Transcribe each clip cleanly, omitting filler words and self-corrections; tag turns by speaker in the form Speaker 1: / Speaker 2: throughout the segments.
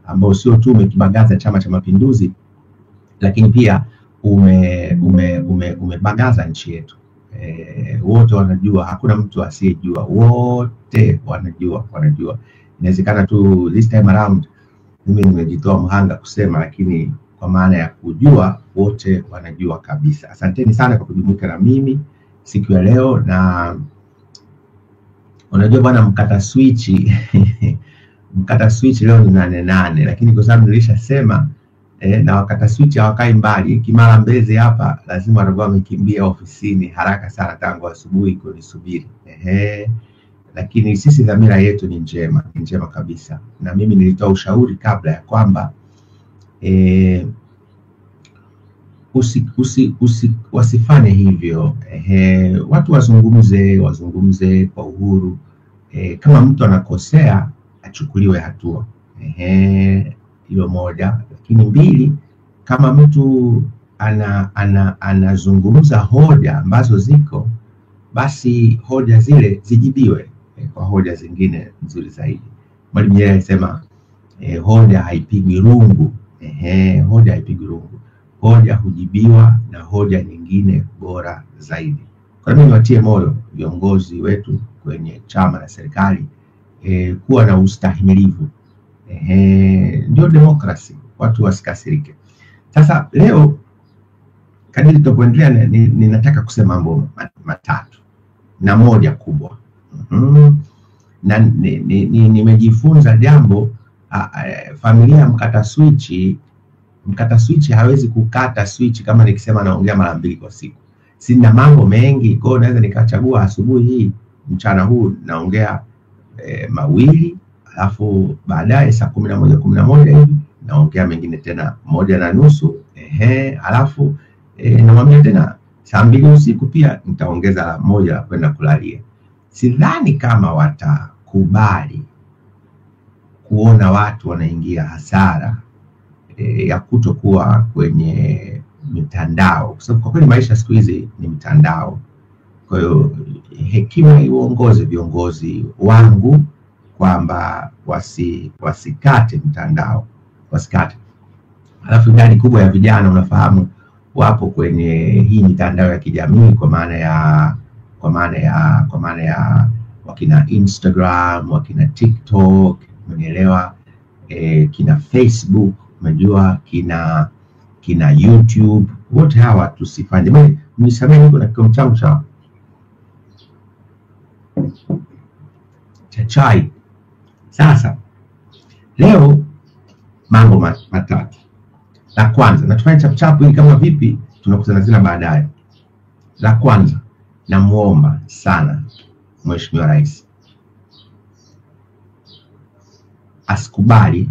Speaker 1: ambao sio tu umekibagaza Chama cha Mapinduzi, lakini pia umebagaza nchi yetu. Wote wanajua, hakuna mtu asiyejua, wote wanajua. Inawezekana tu this time around mimi nimejitoa mhanga kusema, lakini kwa maana ya kujua, wote wanajua kabisa. Asanteni sana kwa kujumuika na mimi siku ya leo. Na unajua bwana, mkata switch mkata switch leo ni 8:08, lakini kwa sababu nilishasema na wakata switch hawakai mbali, Kimara Mbezi hapa lazima watakuwa wamekimbia ofisini haraka sana tangu asubuhi kunisubiri. Lakini sisi dhamira yetu ni njema kabisa. Na mimi nilitoa ushauri kabla ya kwamba wasifanye hivyo. Watu wazungumze kwa uhuru. Kama mtu anakosea achukuliwe hatua. Hilo moja. Lakini mbili, kama mtu anazungumza hoja ambazo ziko, basi hoja zile zijibiwe kwa hoja zingine nzuri zaidi. Mwalimu Nyerere alisema hoja haipigi rungu. Hoja haipigi rungu. Hoja hujibiwa na hoja nyingine bora zaidi. Kwa mimi niwatie moyo viongozi wetu kwenye chama na serikali kuwa na ustahimilivu. Ndio demokrasi, watu wasikasirike. Sasa leo kadiri tutaendelea, ninataka kusema mambo matatu na moja kubwa. Na nimejifunza jambo, familia ya mkata switch hawezi kukata switch kama nikisema naongea mara 2 kwa siku. Sina mambo mengi, kwa hiyo naweza nikachagua asubuhi hii, mchana huu naongea mawili, alafu baadaye saa 11 hivi naongea mengine tena 1:30, alafu namwambia tena saa 2 usiku pia nitaongeza 1 kwenda kulalia. Sidhani kama watakubali kuona watu wanaingia hasara ya kutokuwa kwenye mitandao, kwa sababu kwa kweli maisha siku hizi ni mitandao. Kwa hiyo hekima iongoze viongozi wangu kwamba wasikate mtandao, wasikate. Alafu idadi kubwa ya vijana unafahamu wapo kwenye hii mitandao ya kijamii, kwa maana ya wakina Instagram, wakina TikTok, umeelewa, kina Facebook, umejua, kina YouTube. Wote hawa tusifanye. Mimi nisameni, niko na kikombe changu cha chai. Sasa leo mambo matatu. La kwanza, na tufanye chapchapu ili kama vipi tunakutana tena baadaye. La kwanza, namuomba sana Mheshimiwa Rais asikubali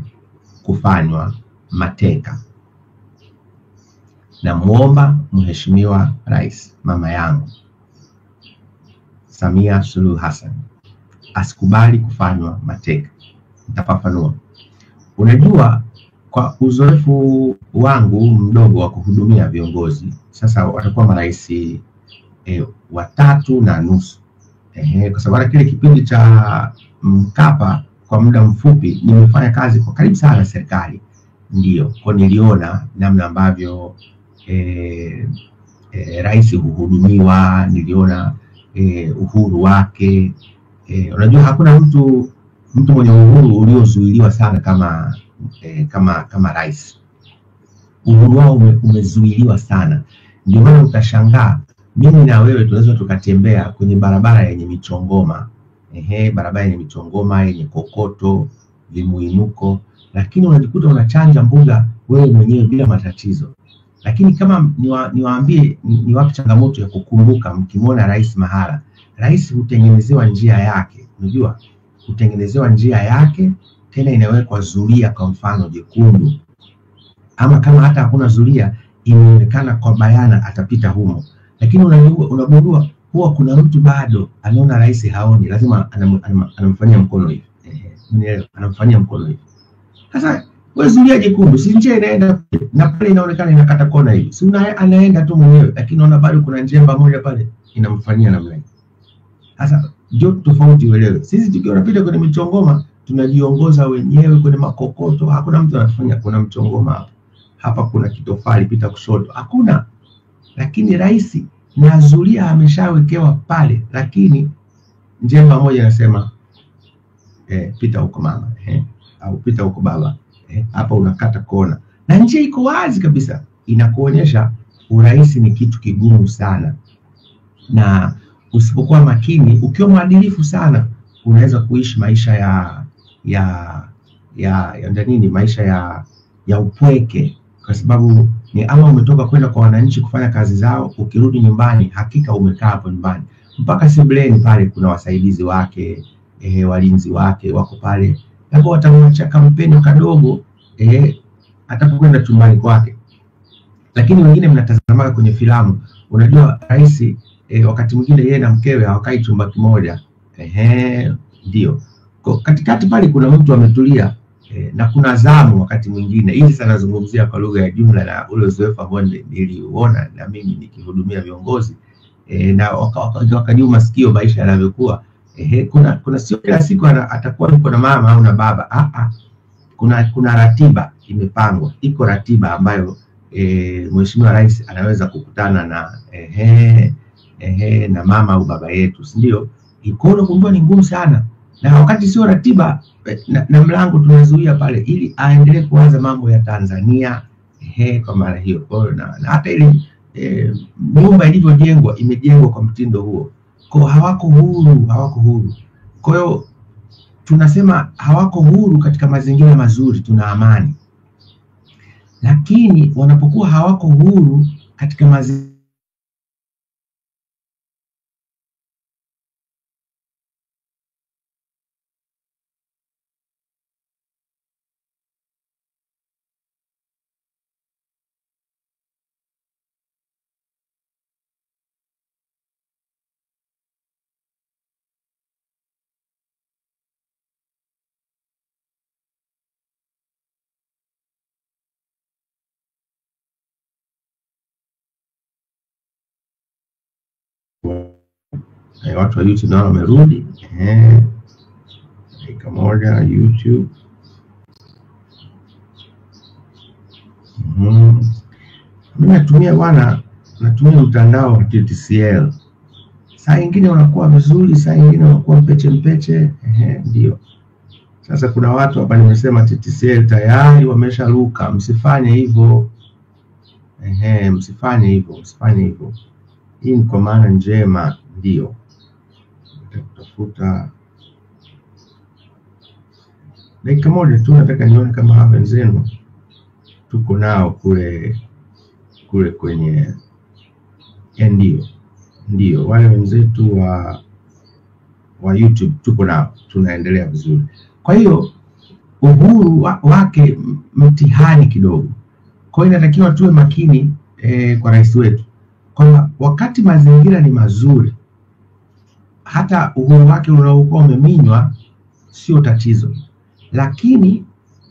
Speaker 1: kufanywa mateka. Namuomba Mheshimiwa Rais, mama yangu Samia Suluhu Hassan, asikubali kufanywa mateka. Nitafafanua. Unajua, kwa uzoefu wangu mdogo wa kuhudumia viongozi, sasa watakuwa marais 3.5. Kwa sababu kile kipindi cha Mkapa kwa muda mfupi nimefanya kazi kwa karibu sana na serikali. Ndio, kwa niliona namna ambavyo rais huhudumiwa, niliona uhuru wake. Unajua hakuna mtu mwenye uhuru uliozuiliwa sana kama rais. Uhuru wao umezuiliwa sana. Ndio maana utashangaa mimi na wewe tunaweza tukatembea kwenye barabara yenye michongoma. Barabara yenye michongoma, yenye kokoto, vimuinuko, lakini unajikuta unachanja mbuga wewe mwenyewe bila matatizo. Lakini kama niwaambie ni wapi changamoto ya kukumbuka, mkimwona rais mahala, rais hutengenezewa njia yake. Unajua, hutengenezewa njia yake, tena inawekwa zulia kwa mfano jekundu. Ama kama hata hakuna zulia, inaonekana kwa bayana atapita humo. Lakini unagundua huwa kuna mtu bado anaona rais haoni, lazima anamfanyia mkono hivi. Anamfanyia mkono hivi. Sasa wewe zulia jekundu, si njia inaenda na pale inaonekana inakata kona hivi. Si anaenda tu mwenyewe, lakini unaona bado kuna njemba moja pale inamfanyia namna hiyo. Sasa ndio tofauti uelewe. Sisi tukiwa tunapita kwenye michongoma tunajiongoza wenyewe kwenye makokoto. Hakuna mtu anafanya kuna mchongoma hapa kuna kitofali pita kushoto, hakuna. Lakini rais na zulia ameshawekewa pale, lakini njemba moja inasema pita huko mama, au pita huko baba, hapa unakata kona, na njia iko wazi kabisa, inakuonyesha urais ni kitu kigumu sana, na usipokuwa makini, ukiwa mwadilifu sana, unaweza kuishi maisha maisha ya upweke, kwa sababu ni ama umetoka kwenda kwa wananchi kufanya kazi zao, ukirudi nyumbani hakika umekaa hapo nyumbani, mpaka sebuleni pale kuna wasaidizi wake, walinzi wake wako pale, hapo watamwacha kampeni kadogo atapokwenda chumbani kwake. Lakini wengine mnatazama kwenye filamu, unajua rais wakati mwingine yeye na mkewe hawakai chumba kimoja, ndio katikati pale kuna mtu ametulia, na kuna zamu wakati mwingine. Hizi sana nazungumzia kwa lugha ya jumla na ule uzoefu ambao niliuona na mimi nikihudumia viongozi, na wakajua masikio maisha yanavyokuwa. Kuna sio kila siku atakuwa yuko na mama au na baba, kuna ratiba imepangwa, iko ratiba ambayo Mheshimiwa Rais anaweza kukutana na na mama au baba yetu, si ndio? Ikono kumbe ni ngumu sana, na wakati sio ratiba na mlango tunazuia pale ili aendelee kuanza mambo ya Tanzania. Kwa maana hiyo, kwa na hata ile nyumba ilivyojengwa imejengwa kwa mtindo huo, kwa hawako huru. Kwa hiyo tunasema hawako huru katika mazingira mazuri, tuna amani, lakini wanapokuwa hawako huru katika mazingira watu wa YouTube nao wamerudi. Dakika moja YouTube. Mimi natumia mtandao wa TTCL. Saa nyingine unakuwa vizuri, saa nyingine unakuwa mpeche. Ndio. Sasa kuna watu hapa nimesema TTCL tayari wamesharuka, msifanye hivyo. Msifanye hivyo. Hii ni kwa maana njema, ndio. Tafuta dakika moja tu, nataka nione kama hapa wenzenu tuko nao kule kwenye ndio wale wenzetu wa YouTube tuko nao, tunaendelea vizuri. Kwa hiyo uhuru wake mtihani kidogo. Kwa hiyo inatakiwa tuwe makini kwa rais wetu, kwamba wakati mazingira ni mazuri, hata uhuru wake unaokuwa umeminywa sio tatizo, lakini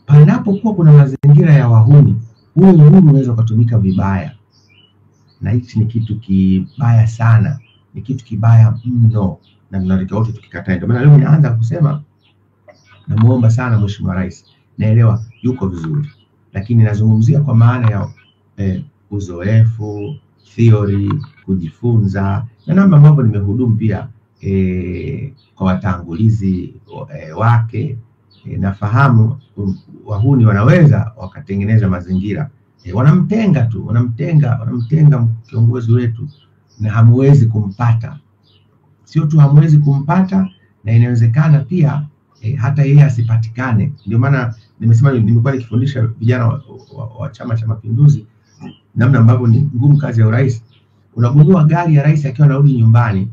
Speaker 1: panapokuwa kuna mazingira ya wahuni, huo uhuru unaweza kutumika vibaya, na hichi ni kitu kibaya sana, ni kitu kibaya mno, na tunatakiwa wote tukikataa. Ndio maana leo ninaanza kusema namuomba sana Mheshimiwa Rais, naelewa yuko vizuri, lakini nazungumzia kwa maana ya uzoefu, theory, kujifunza, na namna ambavyo nimehudumu pia kwa watangulizi wake. Nafahamu wahuni wanaweza wakatengeneza mazingira, wanamtenga kiongozi wetu, na hamwezi kumpata. Sio tu hamwezi kumpata, na inawezekana pia hata yeye asipatikane. Ndio maana nimesema, nimekuwa nikifundisha vijana wa Chama cha Mapinduzi namna ambavyo ni ngumu kazi ya urais. Unagundua gari ya rais akiwa anarudi nyumbani,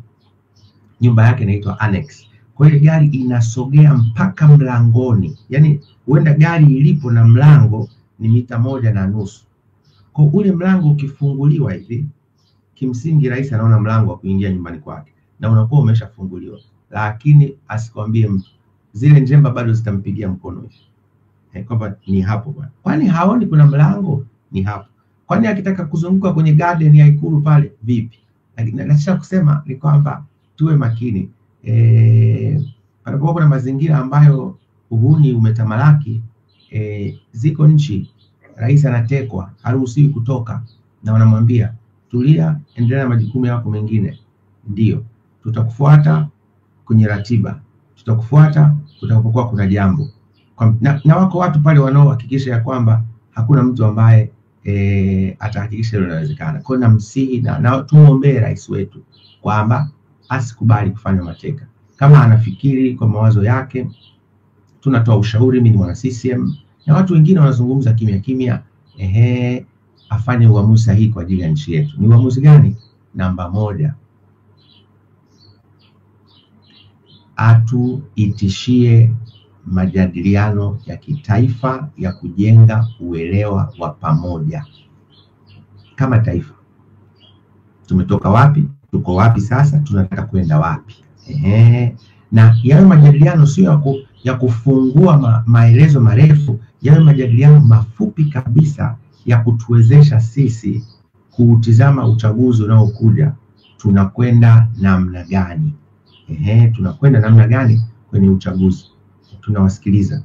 Speaker 1: nyumba yake inaitwa annex. Kwa hiyo gari inasogea mpaka mlangoni, yani huenda gari ilipo na mlango ni mita 1.5. Kwa ule mlango ukifunguliwa hivi, kimsingi rais anaona mlango wa kuingia nyumbani kwake, na unakuwa umeshafunguliwa, lakini asikwambie mtu, zile njemba bado zitampigia mkono hivi, kwamba ni hapo bwana. Kwani haoni kuna mlango? Ni hapo. Kwani akitaka kuzunguka kwenye garden ya Ikulu pale vipi? Nataka kusema ni kwamba tuwe makini. Panapokuwa kuna mazingira ambayo uhuni umetamalaki, ziko nchi rais anatekwa, haruhusiwi kutoka, na wanamwambia tulia, endelea na majukumu yako mengine. Ndio tutakufuata kwenye ratiba, tutakufuata utakapokuwa kuna jambo. Na wako watu pale wanaohakikisha ya kwamba hakuna mtu ambaye atahakikisha hilo linawezekana. Kwa hiyo namsihi na tumuombee rais wetu kwamba asikubali kufanya mateka. Kama anafikiri kwa mawazo yake, tunatoa ushauri. Mimi ni mwana CCM na watu wengine wanazungumza kimya kimya, afanye uamuzi sahihi kwa ajili ya nchi yetu. Ni uamuzi gani? Namba 1, atuitishie majadiliano ya kitaifa ya kujenga uelewa wa pamoja kama taifa. Tumetoka wapi? Tuko wapi sasa? Tunataka kwenda wapi? Na yawe majadiliano sio ya kufungua maelezo marefu, yawe majadiliano mafupi kabisa ya kutuwezesha sisi kuutizama uchaguzi unaokuja tunakwenda namna gani. Tunakwenda namna gani kwenye uchaguzi. Tunawasikiliza.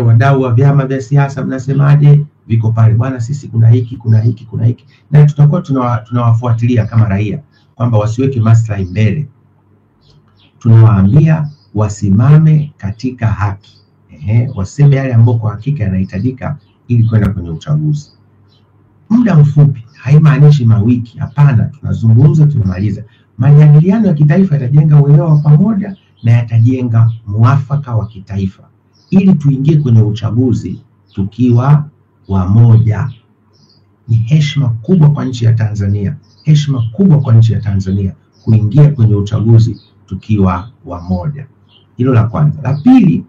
Speaker 1: Wadau wa vyama vya siasa mnasemaje? Viko pale bwana, sisi kuna hiki, kuna hiki, kuna hiki. Na tutakuwa tunawafuatilia kama raia kwamba wasiweke maslahi mbele. Tunawaambia wasimame katika haki. Waseme yale ambayo kwa hakika yanahitajika ili kwenda kwenye uchaguzi. Muda mfupi, haimaanishi mawiki, hapana. Tunazungumza, tunamaliza. Majadiliano ya kitaifa yatajenga uelewa wa pamoja na yatajenga muafaka wa kitaifa ili tuingie kwenye uchaguzi tukiwa wamoja. Ni heshima kubwa kwa nchi ya Tanzania, heshima kubwa kwa nchi ya Tanzania kuingia kwenye uchaguzi tukiwa wamoja. Hilo la kwanza. La pili,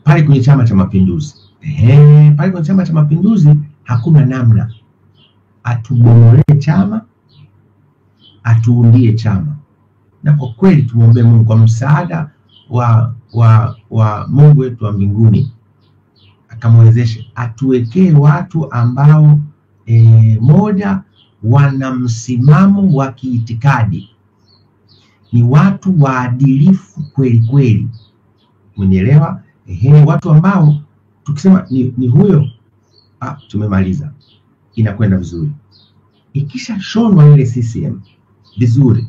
Speaker 1: pale kwenye Chama cha Mapinduzi, pale kwenye Chama cha Mapinduzi hakuna namna. Atubomolee chama, atuundie chama. Na kwa kweli tumuombe Mungu kwa msaada wa Mungu wetu wa mbinguni, akamwezeshe atuwekee watu ambao moja, wana msimamo wa kiitikadi, ni watu waadilifu kweli kweli. Mnielewa? Watu ambao tukisema ni huyo, tumemaliza, inakwenda vizuri. Ikisha shonwa ile CCM vizuri,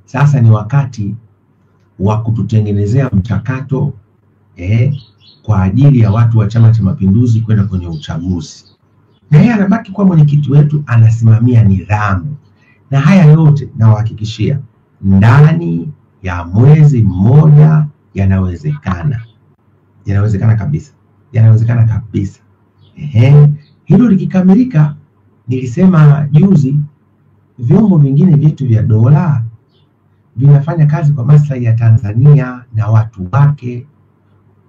Speaker 1: sasa ni wakati wa kututengenezea mchakato kwa ajili ya watu wa Chama cha Mapinduzi kwenda kwenye uchaguzi. Na yeye anabaki kwa mwenyekiti wetu, anasimamia nidhamu. Na haya yote nawahakikishia ndani ya mwezi mmoja yanawezekana. Yanawezekana kabisa. Yanawezekana kabisa. Hilo likikamilika, nilisema juzi, vyombo vingine vyetu vya dola vinafanya kazi kwa maslahi ya Tanzania na watu wake.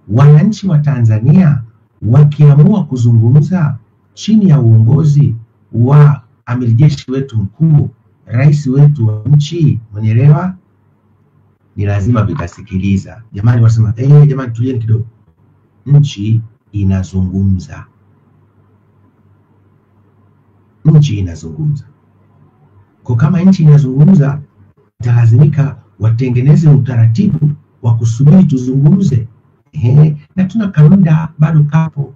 Speaker 1: Wananchi wa Tanzania wakiamua kuzungumza chini ya uongozi wa amiri jeshi wetu mkuu, rais wetu wa nchi, mwenyeelewa, ni lazima vitasikiliza. Jamani wasema, jamani tulieni kidogo. Nchi inazungumza. Nchi inazungumza. Kwa kama nchi inazungumza, italazimika watengeneze utaratibu wa kusubiri tuzungumze. Na tunakamda bado kapo,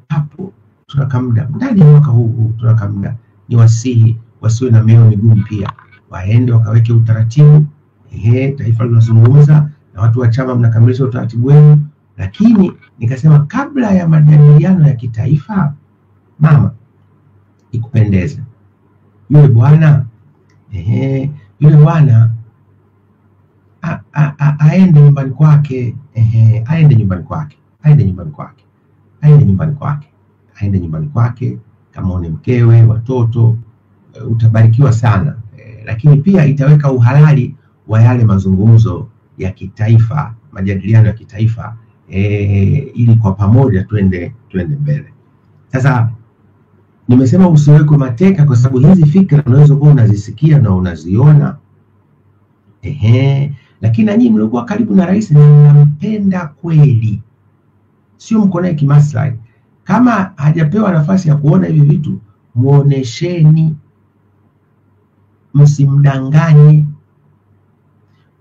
Speaker 1: tunakamda. Ndani ya mwaka huu tunakamda. Ni wasihi wasiwe na mioyo migumu pia. Waende wakaweke utaratibu. Taifa linazungumza na watu wa chama mnakamilisha utaratibu wenu. Lakini nikasema kabla ya majadiliano ya kitaifa, mama, ikupendeze yule bwana yule bwana aende nyumbani kwake, aende nyumbani kwake, kamaone mkewe, watoto, utabarikiwa sana. Lakini pia itaweka uhalali wa yale mazungumzo ya kitaifa, majadiliano ya kitaifa, ili kwa pamoja twende mbele. Sasa nimesema usiwekwe mateka kwa sababu hizi fikra unaweza kuwa unazisikia na unaziona. Lakini na nyinyi mlikuwa karibu na rais na mnampenda kweli, sio mko naye kimaslahi. Kama hajapewa nafasi ya kuona hivi vitu, muonesheni, msimdanganye.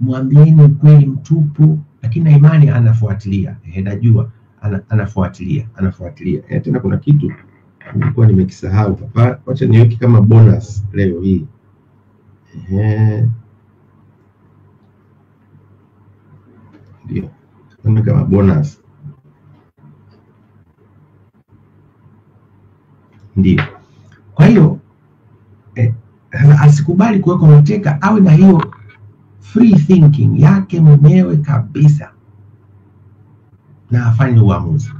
Speaker 1: mwambieni ukweli mtupu, lakini na imani anafuatilia. Najua anafuatilia. Tena kuna kitu nilikuwa nimekisahau hapa, acha niweke kama bonus leo hii. Ndio kama bonus. Ndio. Kwa hiyo asikubali kuwekwa mateka, awe na hiyo free thinking yake mwenyewe kabisa na afanye uamuzi.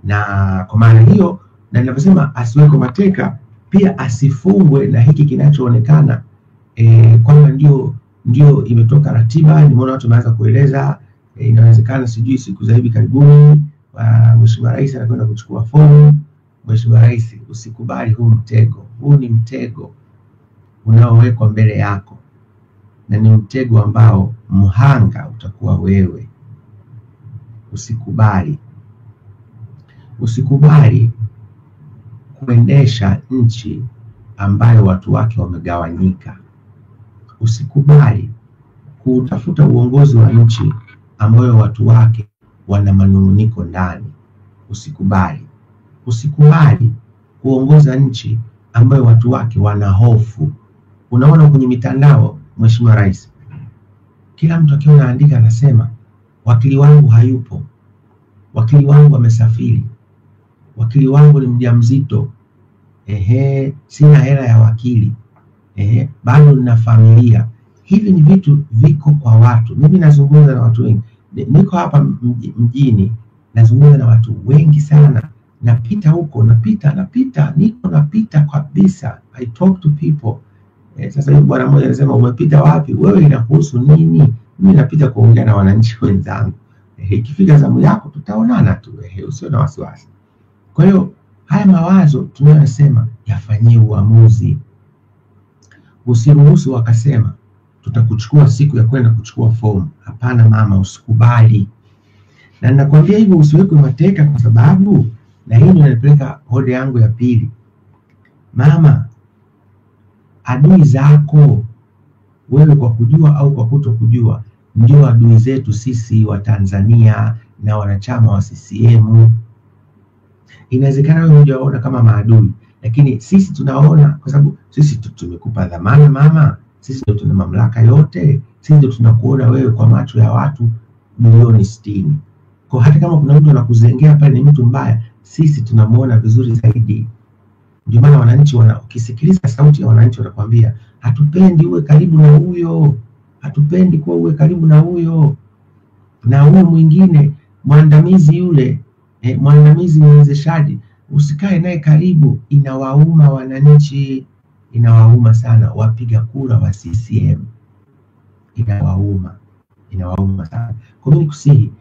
Speaker 1: Na kwa maana hiyo, na ninaposema asiwekwe mateka, pia asifungwe na hiki kinachoonekana kwamba ndio imetoka ratiba. Nimeona watu wameanza kueleza inawezekana sijui siku za hivi karibuni Mheshimiwa Rais anakwenda kuchukua fomu. Mheshimiwa Rais, usikubali huu mtego. Huu ni mtego unaowekwa mbele yako, na ni mtego ambao mhanga utakuwa wewe. Usikubali kuendesha nchi ambayo watu wake wamegawanyika. Usikubali kutafuta uongozi wa nchi ambayo watu wake wana manunguniko ndani. Usikubali kuongoza nchi ambayo watu wake wana hofu. Unaona kwenye mitandao, Mheshimiwa Rais, kila mtu akiwa anaandika anasema wakili wangu hayupo, wakili wangu amesafiri, wakili wangu ni mjamzito, sina hela ya wakili, bado nina familia. Hivi ni vitu viko kwa watu. Mimi nazungumza na watu wengi, niko hapa mjini, nazungumza na watu wengi sana. Napita huko, napita kabisa. I talk to people. Sasa hivi bwana mmoja anasema umepita wapi? Wewe inakuhusu nini? Mimi napita kuongea na wananchi wenzangu. Ikifika zamu yako tutaonana tu, usio na wasiwasi. Kwa hiyo haya mawazo tunayosema yafanyie uamuzi. Usiruhusu wakasema tutakuchukua siku ya kwenda kuchukua fomu. Hapana mama, usikubali. Na ninakwambia hivyo usiwekwe mateka, kwa sababu na hii ndio inapeleka hoja yangu ya pili. Mama, adui zako wewe kwa kujua au kwa kutokujua ndio adui zetu sisi wa Tanzania na wanachama wa CCM. Inawezekana wewe hujaona kama maadui, lakini sisi tunaona, kwa sababu sisi tumekupa dhamana mama. Sisi ndio tuna mamlaka yote. Sisi ndio tunakuona wewe kwa macho ya watu milioni 60. Kwa hata kama kuna mtu anakuzengea pale ni mtu mbaya, sisi tunamuona vizuri zaidi. Ndio maana wananchi ukisikiliza sauti ya wananchi wanakuambia hatupendi uwe karibu na huyo, hatupendi kuwa uwe karibu na huyo. Na huyo mwingine mwandamizi yule, mwandamizi mwezeshaji, usikae naye karibu. Inawauma wananchi, inawauma sana wapiga kura wa CCM. Inawauma sana. Kwa mimi nikusihi,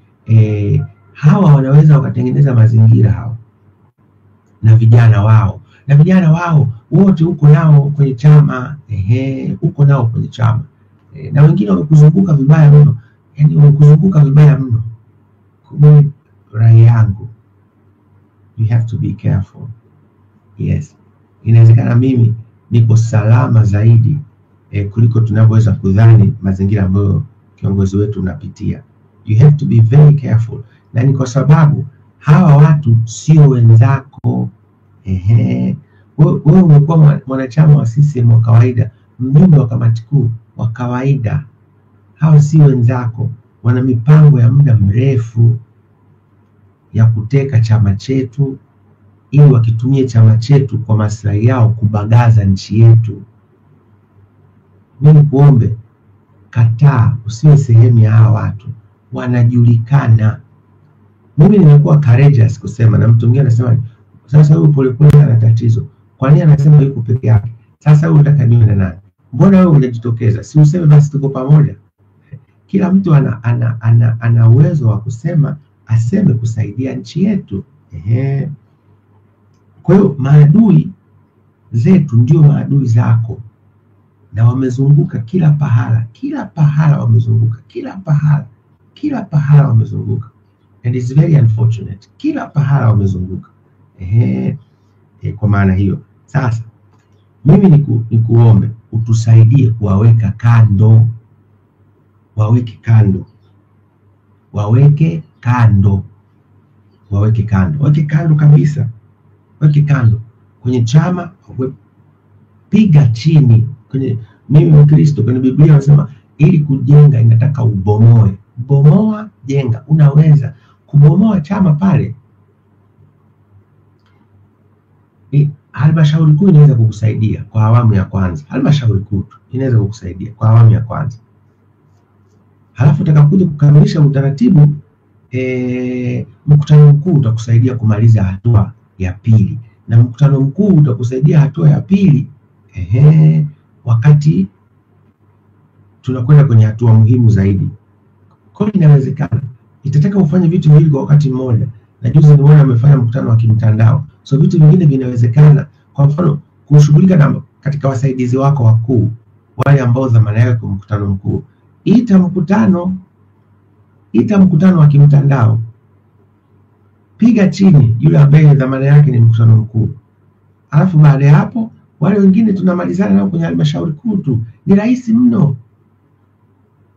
Speaker 1: hawa wanaweza wakatengeneza mazingira hawa na vijana wao wote uko nao kwenye chama, uko nao kwenye chama, na wengine wamekuzunguka vibaya mno, yani wamekuzunguka vibaya mno. Kwa rai yangu, you have to be careful. Yes, inawezekana mimi niko salama zaidi kuliko tunavyoweza kudhani mazingira ambayo kiongozi wetu unapitia. You have to be very careful. Na ni kwa sababu hawa watu sio wenzako. Wewe umekuwa mwanachama wa CCM wa kawaida, mjumbe wa kamati kuu wa kawaida. Hawa sio wenzako. Wana mipango ya muda mrefu ya kuteka chama chetu, ili wakitumie chama chetu kwa maslahi yao kubagaza nchi yetu. Mimi kuombe, kataa, usiwe sehemu ya hawa watu. Wanajulikana. Mimi nimekuwa courageous kusema, na mtu mwingine anasema sasa huyu Polepole ana tatizo. Kwa nini anasema yuko peke yake? Sasa huyu unataka niwe na nani? Mbona wewe unajitokeza? Si useme basi tuko pamoja. Kila mtu ana uwezo wa kusema, aseme kusaidia nchi yetu. Kwa hiyo maadui zetu ndio maadui zako, na wamezunguka kila pahala wamezunguka, kila pahala wamezunguka, and it's very unfortunate. Kila pahala wamezunguka. Kwa maana hiyo sasa mimi nikuombe utusaidie kuwaweka kando. waweke kando, waweke kando, waweke kando, waweke kando kabisa, waweke kando. Kwenye chama piga chini. Kwenye mimi Mkristo, kwenye Biblia wanasema ili kujenga inataka ubomoe. Bomoa, jenga. Unaweza kubomoa chama pale. Halmashauri kuu inaweza kukusaidia kwa awamu ya kwanza. Halmashauri kuu inaweza kukusaidia kwa awamu ya kwanza. Halafu utakapokuja kukamilisha utaratibu, mkutano mkuu utakusaidia kumaliza hatua ya pili, na mkutano mkuu utakusaidia hatua ya pili wakati tunakwenda kwenye hatua muhimu zaidi. Kwa hiyo inawezekana, itataka ufanye vitu viwili kwa wakati mmoja. Na juzi nimeona amefanya mkutano wa kimtandao, so vitu vingine vinawezekana. Kwa mfano, kushughulika na katika wasaidizi wako wakuu, wale ambao dhamana yao kwa mkutano mkuu, ita mkutano wa kimtandao, piga chini yule ambaye dhamana yake ni mkutano mkuu. Alafu baada ya hapo wale wengine tunamalizana nao kwenye halmashauri kuu tu. Ni rahisi mno.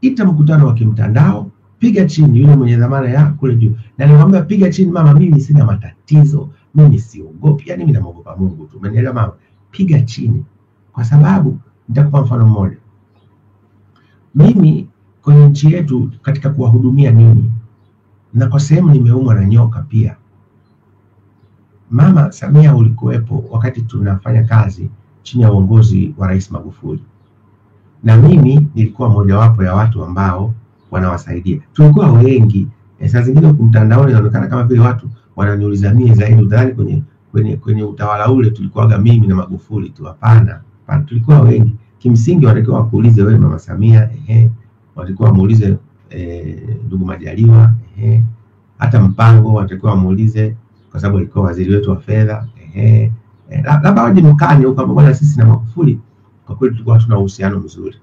Speaker 1: Ita mkutano wa kimtandao, piga chini yule mwenye dhamana ya kule juu. Na nilimwambia piga chini mama, mimi sina matatizo, mimi siogopi, yani mimi namuogopa Mungu tu. Umenielewa mama? Piga chini. Kwa sababu nitakupa mfano mmoja. Mimi kwenye nchi yetu katika kuwahudumia nini, na kwa sehemu nimeumwa na nyoka pia. Mama Samia ulikuwepo wakati tunafanya kazi chini ya uongozi wa Rais Magufuli. Na mimi nilikuwa mojawapo ya watu ambao wanawasaidia. Tulikuwa wengi. Saa zingine huko mtandaoni inaonekana kama vile watu wananiuliza mimi zaidi, udhani kwenye utawala ule tulikuwaga mimi na Magufuli tu. Hapana, tulikuwa wengi. Kimsingi walikuwa wakuulize wewe Mama Samia, walikuwa wamuulize ndugu Majaliwa, hata Mpango walikuwa wamuulize kwa sababu alikuwa waziri wetu wa fedha, labda waje mkani huko kama bwana, sisi na Magufuli kwa kweli tulikuwa tuna uhusiano mzuri.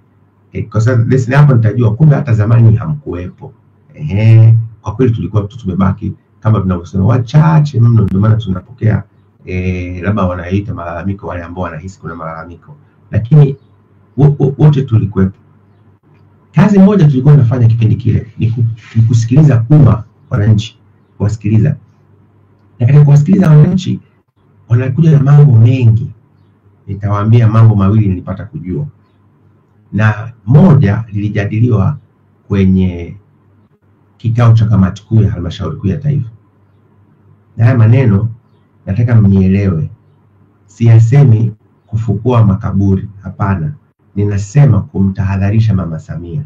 Speaker 1: Kwa sababu lesson hapo nitajua kumbe hata zamani hamkuwepo. Kwa kweli tulikuwa tu tumebaki kama tunavyosema wachache mno, ndio maana tunapokea labda wanaita malalamiko wale ambao wanahisi kuna malalamiko, lakini wote tulikuwepo. Kazi moja tulikuwa tunafanya kipindi kile ni kusikiliza umma, wananchi, kuwasikiliza. Na katika kuwasikiliza wananchi wanakuja na mambo mengi. Nitawaambia mambo mawili nilipata kujua. Na moja lilijadiliwa kwenye kikao cha kamati kuu ya halmashauri kuu ya taifa. Na haya maneno nataka mnielewe. Siyasemi kufukua makaburi, hapana. Ninasema kumtahadharisha Mama Samia.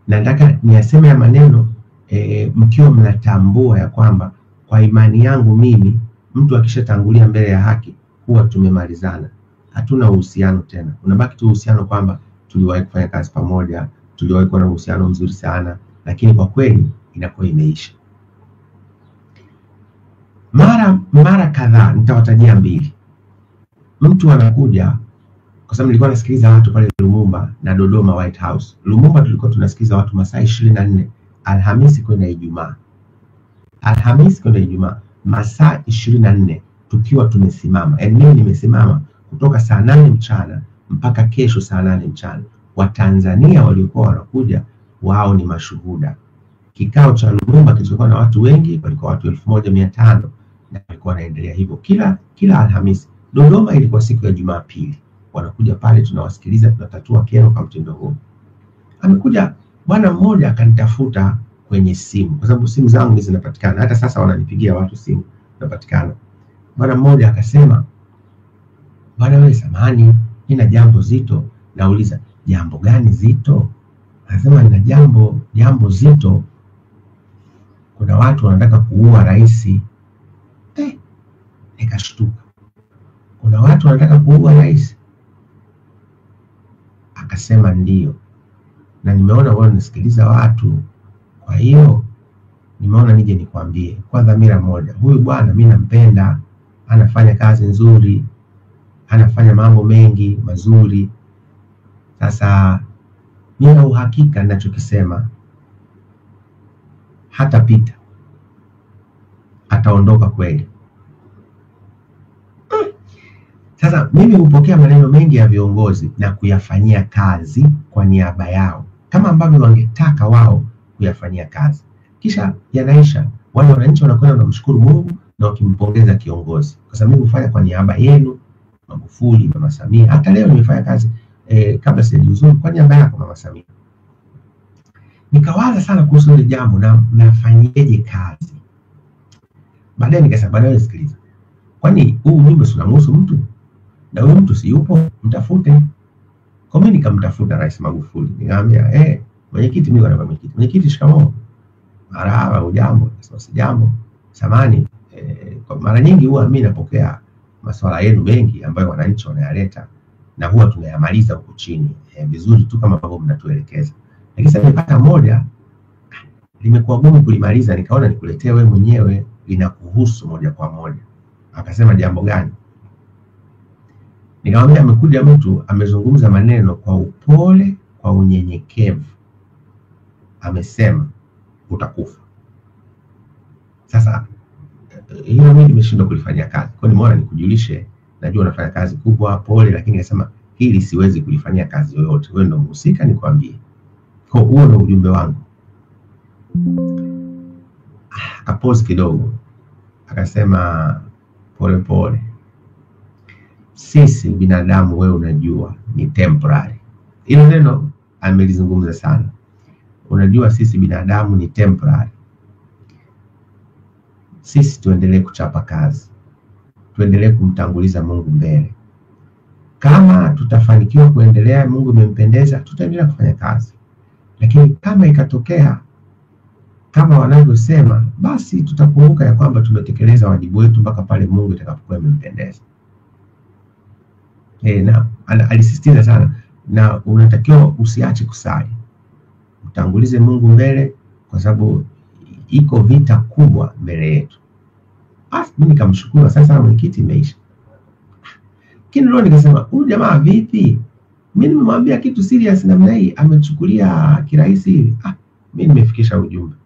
Speaker 1: Nataka niyaseme ya maneno mkiwa mnatambua ya kwamba kwa imani yangu mimi, mtu akishatangulia mbele ya haki huwa tumemalizana. Hatuna uhusiano tena. Unabaki tu uhusiano kwamba tuliwahi kufanya kazi pamoja, tuliwahi kuwa na uhusiano mzuri sana, lakini kwa kweli inakuwa imeisha. Mara kadhaa nitawatajia mbili. Mtu anakuja, kwa sababu nilikuwa nasikiliza watu pale Lumumba na Dodoma White House. Lumumba tulikuwa tunasikiliza watu masaa 24, Alhamisi kwenda Ijumaa. Alhamisi kwenda Ijumaa, masaa 24 tukiwa tumesimama. Mimi nimesimama kutoka saa 8 mchana mpaka kesho saa 8 mchana. Watanzania waliokuwa wanakuja wao ni mashuhuda. Kikao cha Lumumba kilikuwa na watu wengi, walikuwa watu 1500 na walikuwa wanaendelea hivyo kila Alhamisi. Dodoma ilikuwa siku ya Jumapili. Wanakuja pale, tunawasikiliza, tunatatua kero kwa mtindo huo. Amekuja bwana mmoja akanitafuta kwenye simu, kwa sababu simu zangu hizi zinapatikana. Hata sasa wananipigia watu simu, zinapatikana. Bwana mmoja akasema, bwana wewe samahani, nina jambo zito. Nauliza, jambo gani zito? Anasema nina jambo zito. Kuna watu wanataka kuua rais. Nikashtuka. Kuna watu wanataka kuua rais? Akasema ndio. Na nimeona wewe unasikiliza watu, kwa hiyo nimeona nije nikwambie kwa dhamira moja. Huyu bwana mimi nampenda, anafanya kazi nzuri, anafanya mambo mengi mazuri. Sasa nina uhakika ninachokisema hatapita, ataondoka kweli. Sasa mimi hupokea maneno mengi ya viongozi na kuyafanyia kazi kwa niaba yao kama ambavyo wangetaka wao kuyafanyia kazi, kisha yanaisha. Wale wananchi wanakwenda wanamshukuru Mungu na wakimpongeza kiongozi, kwa sababu mimi hufanya kwa niaba yenu, Magufuli, Mama Samia. Hata leo nimefanya kazi kabla sijajiuzuru kwa niaba yako Mama Samia. Nikawaza sana kuhusu ile jambo na nafanyeje kazi. Baadaye nikasema, bwana sikiliza, kwani huu ujumbe unamhusu mtu? Na huyo mtu si yupo, mtafute. Kwa mimi nikamtafuta Rais Magufuli. Nikamwambia, mwenyekiti, mimi bwana mwenyekiti, shikamoo. Marahaba, hujambo? Si jambo. Samahani, kwa mara nyingi huwa mimi napokea masuala yenu mengi ambayo wananchi wanayaleta na huwa tunayamaliza huko chini vizuri tu kama ambavyo mnatuelekeza. Lakini sasa nipata moja limekuwa gumu kulimaliza, nikaona nikuletee wewe mwenyewe, linakuhusu moja kwa moja. Akasema, jambo gani? Nikamwambia, amekuja mtu amezungumza maneno kwa upole, kwa unyenyekevu. Amesema utakufa. Sasa hiyo mimi nimeshindwa kulifanyia kazi. Kwa nimeona nikujulishe, najua unafanya kazi kubwa, pole, lakini nasema hili siwezi kulifanyia kazi yoyote. Wewe ndio mhusika, nikwambie. Kwa huo ndio ujumbe wangu. Akapause kidogo. Akasema, pole pole. Sisi binadamu, wewe unajua, ni temporary. Hilo neno amelizungumza sana. Unajua sisi binadamu ni temporary. Sisi tuendelee kuchapa kazi. Tuendelee kumtanguliza Mungu mbele. Kama tutafanikiwa kuendelea, Mungu amempendeza, tutaendelea kufanya kazi. Lakini kama ikatokea kama wanavyosema, basi tutakumbuka ya kwamba tumetekeleza wajibu wetu mpaka pale Mungu itakapokuwa imempendeza. Na alisisitiza sana, na unatakiwa usiache kusali. Mtangulize Mungu mbele, kwa sababu iko vita kubwa mbele yetu. Mimi nikamshukuru, sasa mwenyekiti imeisha. Lakini leo nikasema, huyu jamaa vipi? Mimi nimemwambia kitu serious namna hii, amechukulia kirahisi hivi. Mimi nimefikisha ujumbe.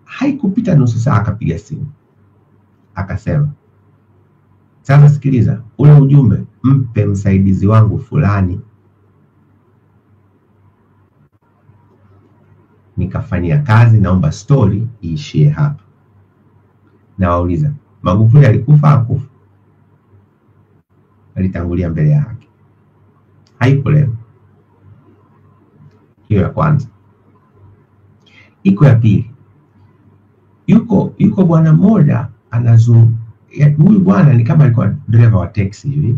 Speaker 1: Haikupita nusu saa akapiga simu. Akasema, sasa sikiliza, ule ujumbe mpe msaidizi wangu fulani. Nikafanyia kazi, naomba story iishie hapa. Na wauliza, Magufuli alikufa hakufa? Alitangulia mbele ya haki. Haiko leo. Hiyo ya kwanza. Iko ya pili. Yuko bwana mmoja huyu bwana ni kama alikuwa driver wa taxi hivi.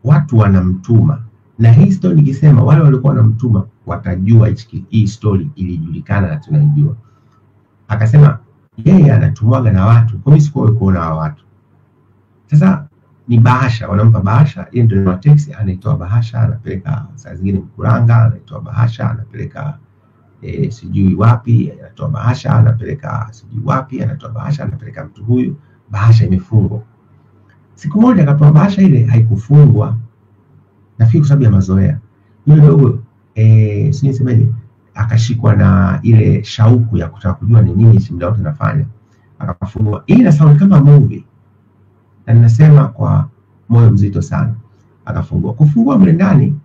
Speaker 1: Watu wanamtuma. Na hii story nikisema wale walikuwa wanamtuma watajua hii story ilijulikana na tunaijua. Akasema yeye anatumwaga na watu. Kwa mimi sikuwahi kuona hao watu. Sasa ni bahasha, wanampa bahasha, yeye ndio wa taxi, anaitoa bahasha, anapeleka saa zingine Mkuranga, anaitoa bahasha, anapeleka sijui wapi, anatoa bahasha, anapeleka sijui wapi, anatoa bahasha, anapeleka mtu huyu, bahasha imefungwa. Siku moja akatoa bahasha ile haikufungwa. Nafikiri kwa sababu ya mazoea. Yule dogo sijui nisemeje, akashikwa na ile shauku ya kutaka kujua ni nini muda wote nafanya. Akafungua. Hii ina sound kama movie. Na ninasema kwa moyo mzito sana. Akafungua. Kufungua mle ndani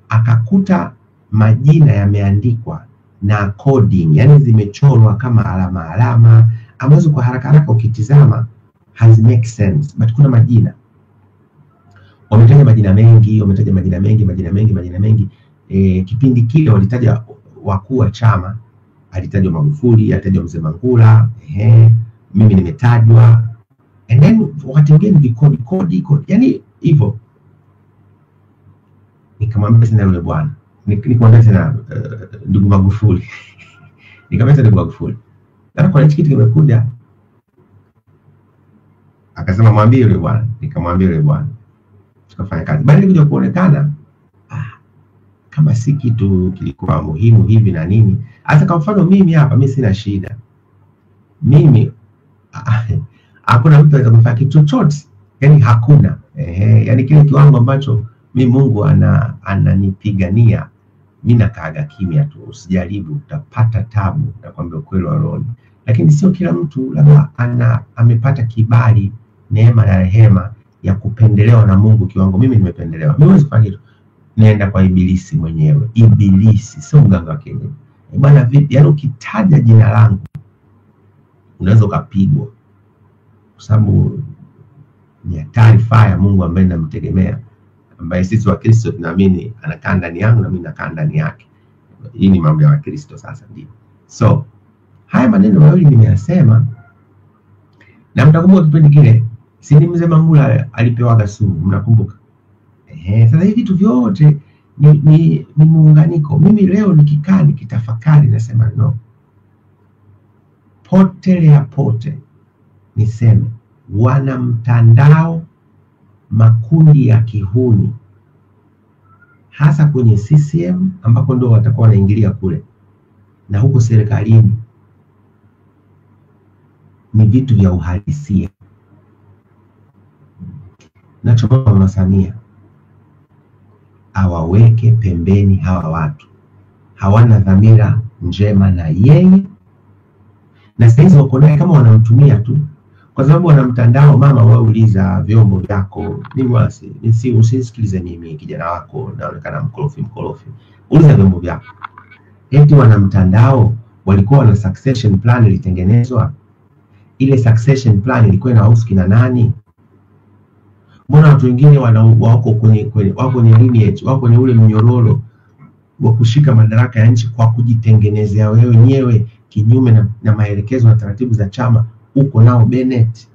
Speaker 1: akakuta majina yameandikwa na coding, yani zimechorwa kama alama ambazo kwa haraka ukitizama has make sense, but kuna majina. Wametaja majina mengi. Kipindi kile walitaja wakuu wa chama, alitajwa Magufuli, alitajwa Mzee Mangula, mimi nimetajwa. And then wakati mwingine kodi, yani hivyo. Nikamwambia tena yule bwana, nikamwambia tena ndugu Magufuli. Nikamwambia ndugu Magufuli, na kwa hiyo kitu kimekuja. Akasema mwambie yule bwana. Nikamwambia yule bwana. Tukafanya kazi. Baada kuja kuonekana kama si kitu kilikuwa muhimu hivi na nini. Hata kwa mfano mimi hapa, mimi sina shida. Mimi hakuna mtu atakufanya kitu chochote. Yani hakuna. Yani kile kiwango ambacho mimi Mungu ananipigania, mimi nakaaga kimya tu. Usijaribu, utapata tabu, nakwambia ukweli wa roho. Lakini sio kila mtu labda amepata kibali, neema na rehema ya kupendelewa na Mungu kiwango mimi nimependelewa. Mimi huwezi kufanya hilo. Nienda kwa ibilisi mwenyewe. Ibilisi sio mganga wa kienyeji. Bwana vipi? Yaani ukitaja jina langu unaweza ukapigwa. Kwa sababu ni taarifa ya Mungu ambaye namtegemea, ambaye sisi wa Kristo tunaamini anakaa ndani yangu na mimi nakaa ndani yake. Hii ni mambo ya Wakristo sasa ndio. So haya maneno mawili nimeyasema, na mtakumbuka kipindi kile si mzee Mangula alipewaga sumu, mnakumbuka? Sasa hivi vitu vyote ni muunganiko. Mimi leo nikikaa nikitafakari nasema no. Potelea pote niseme wana mtandao, makundi ya kihuni, hasa kwenye CCM ambako ndio watakuwa wanaingilia kule, na huko serikalini ni vitu vya uhalisia. Nachomwomba Mama Samia awaweke pembeni hawa watu, hawana dhamira njema na yeye, na saizi wako naye kama wanamtumia tu, kwa sababu wana mtandao. Mama wewe uliza vyombo vyako, usisikilize mimi kijana wako naonekana mkorofi, uliza vyombo vyako. Eti wana mtandao walikuwa na succession plan ilitengenezwa, ile succession plan ilikuwa inahusu kina nani? Mbona watu wengine wako kwenye lineage, wako kwenye ule mnyororo wa kushika madaraka ya nchi kwa kujitengenezea wenyewe kinyume na maelekezo na taratibu za chama? Uko nao Bennett.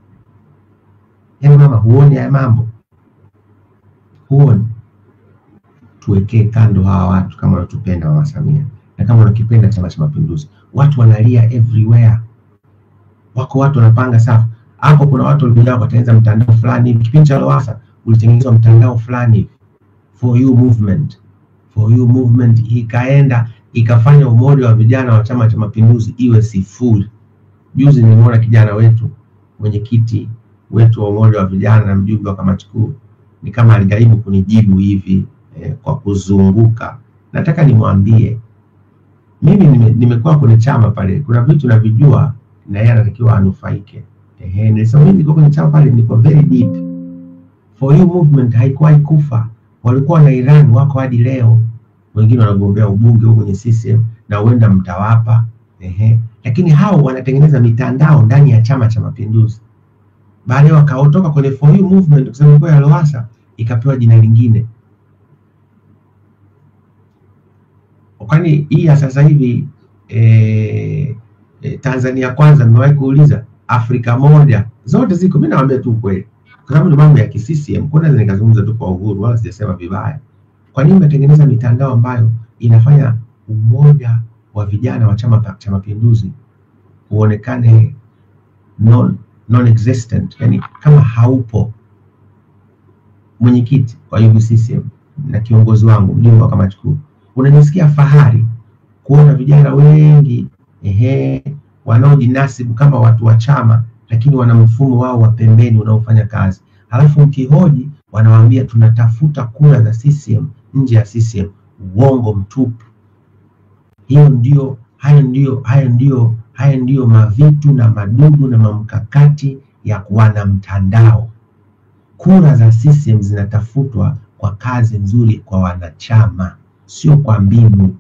Speaker 1: Yaani mama, huoni haya mambo? Huoni? Tuwekee kando hawa watu kama wanatupenda Mama Samia na kama wanakipenda Chama cha Mapinduzi. Watu wanalia everywhere. Wako watu wanapanga safu. Hapo kuna watu walikuja wakatengeneza mtandao fulani. Kipindi cha Lowassa ulitengenezwa mtandao fulani for you movement, ikaenda ikafanya umoja wa vijana wa Chama cha Mapinduzi iwe sifuri. Juzi nimeona kijana wetu, mwenyekiti wetu wa umoja wa vijana na mjumbe wa kamati kuu, ni kama alijaribu kunijibu hivi kwa kuzunguka. Nataka nimwambie mimi nimekuwa kwenye chama pale, kuna vitu navijua na yeye anatakiwa anufaike. Nilisema mimi niko kwenye chama pale, niko very deep. For you movement haikuwahi kufa. Walikuwa na Iran wako hadi leo. Wengine wanagombea ubunge huko kwenye CCM na huenda mtawapa. Lakini hao wanatengeneza mitandao ndani ya Chama cha Mapinduzi. Baadaye wakaotoka kwenye For You movement kusema kwa Lowassa ikapewa jina lingine. Kwani hii ya sasa hivi Tanzania Kwanza nimewahi kuuliza, Afrika Moja zote ziko, mimi naambia tu kweli. Kwa sababu ni mambo ya CCM, kuna naweza nikazungumza tu kwa uhuru wala sijasema vibaya. Kwa nini mnatengeneza mitandao ambayo inafanya umoja wa vijana wa Chama cha Mapinduzi uonekane non-existent, yani kama haupo? Mwenyekiti wa UVCCM na kiongozi wangu mjumbe wa kamati kuu, unanisikia fahari kuona vijana wengi wanaojinasibu kama watu wa chama, lakini wana mfumo wao wa pembeni unaofanya kazi. Halafu mkihoji wanawaambia tunatafuta kura za CCM nje ya CCM. Uongo mtupu. Hayo ndio mavitu na madudu na mamkakati ya wana mtandao. Kura za CCM zinatafutwa kwa kazi nzuri kwa wanachama, sio kwa mbinu.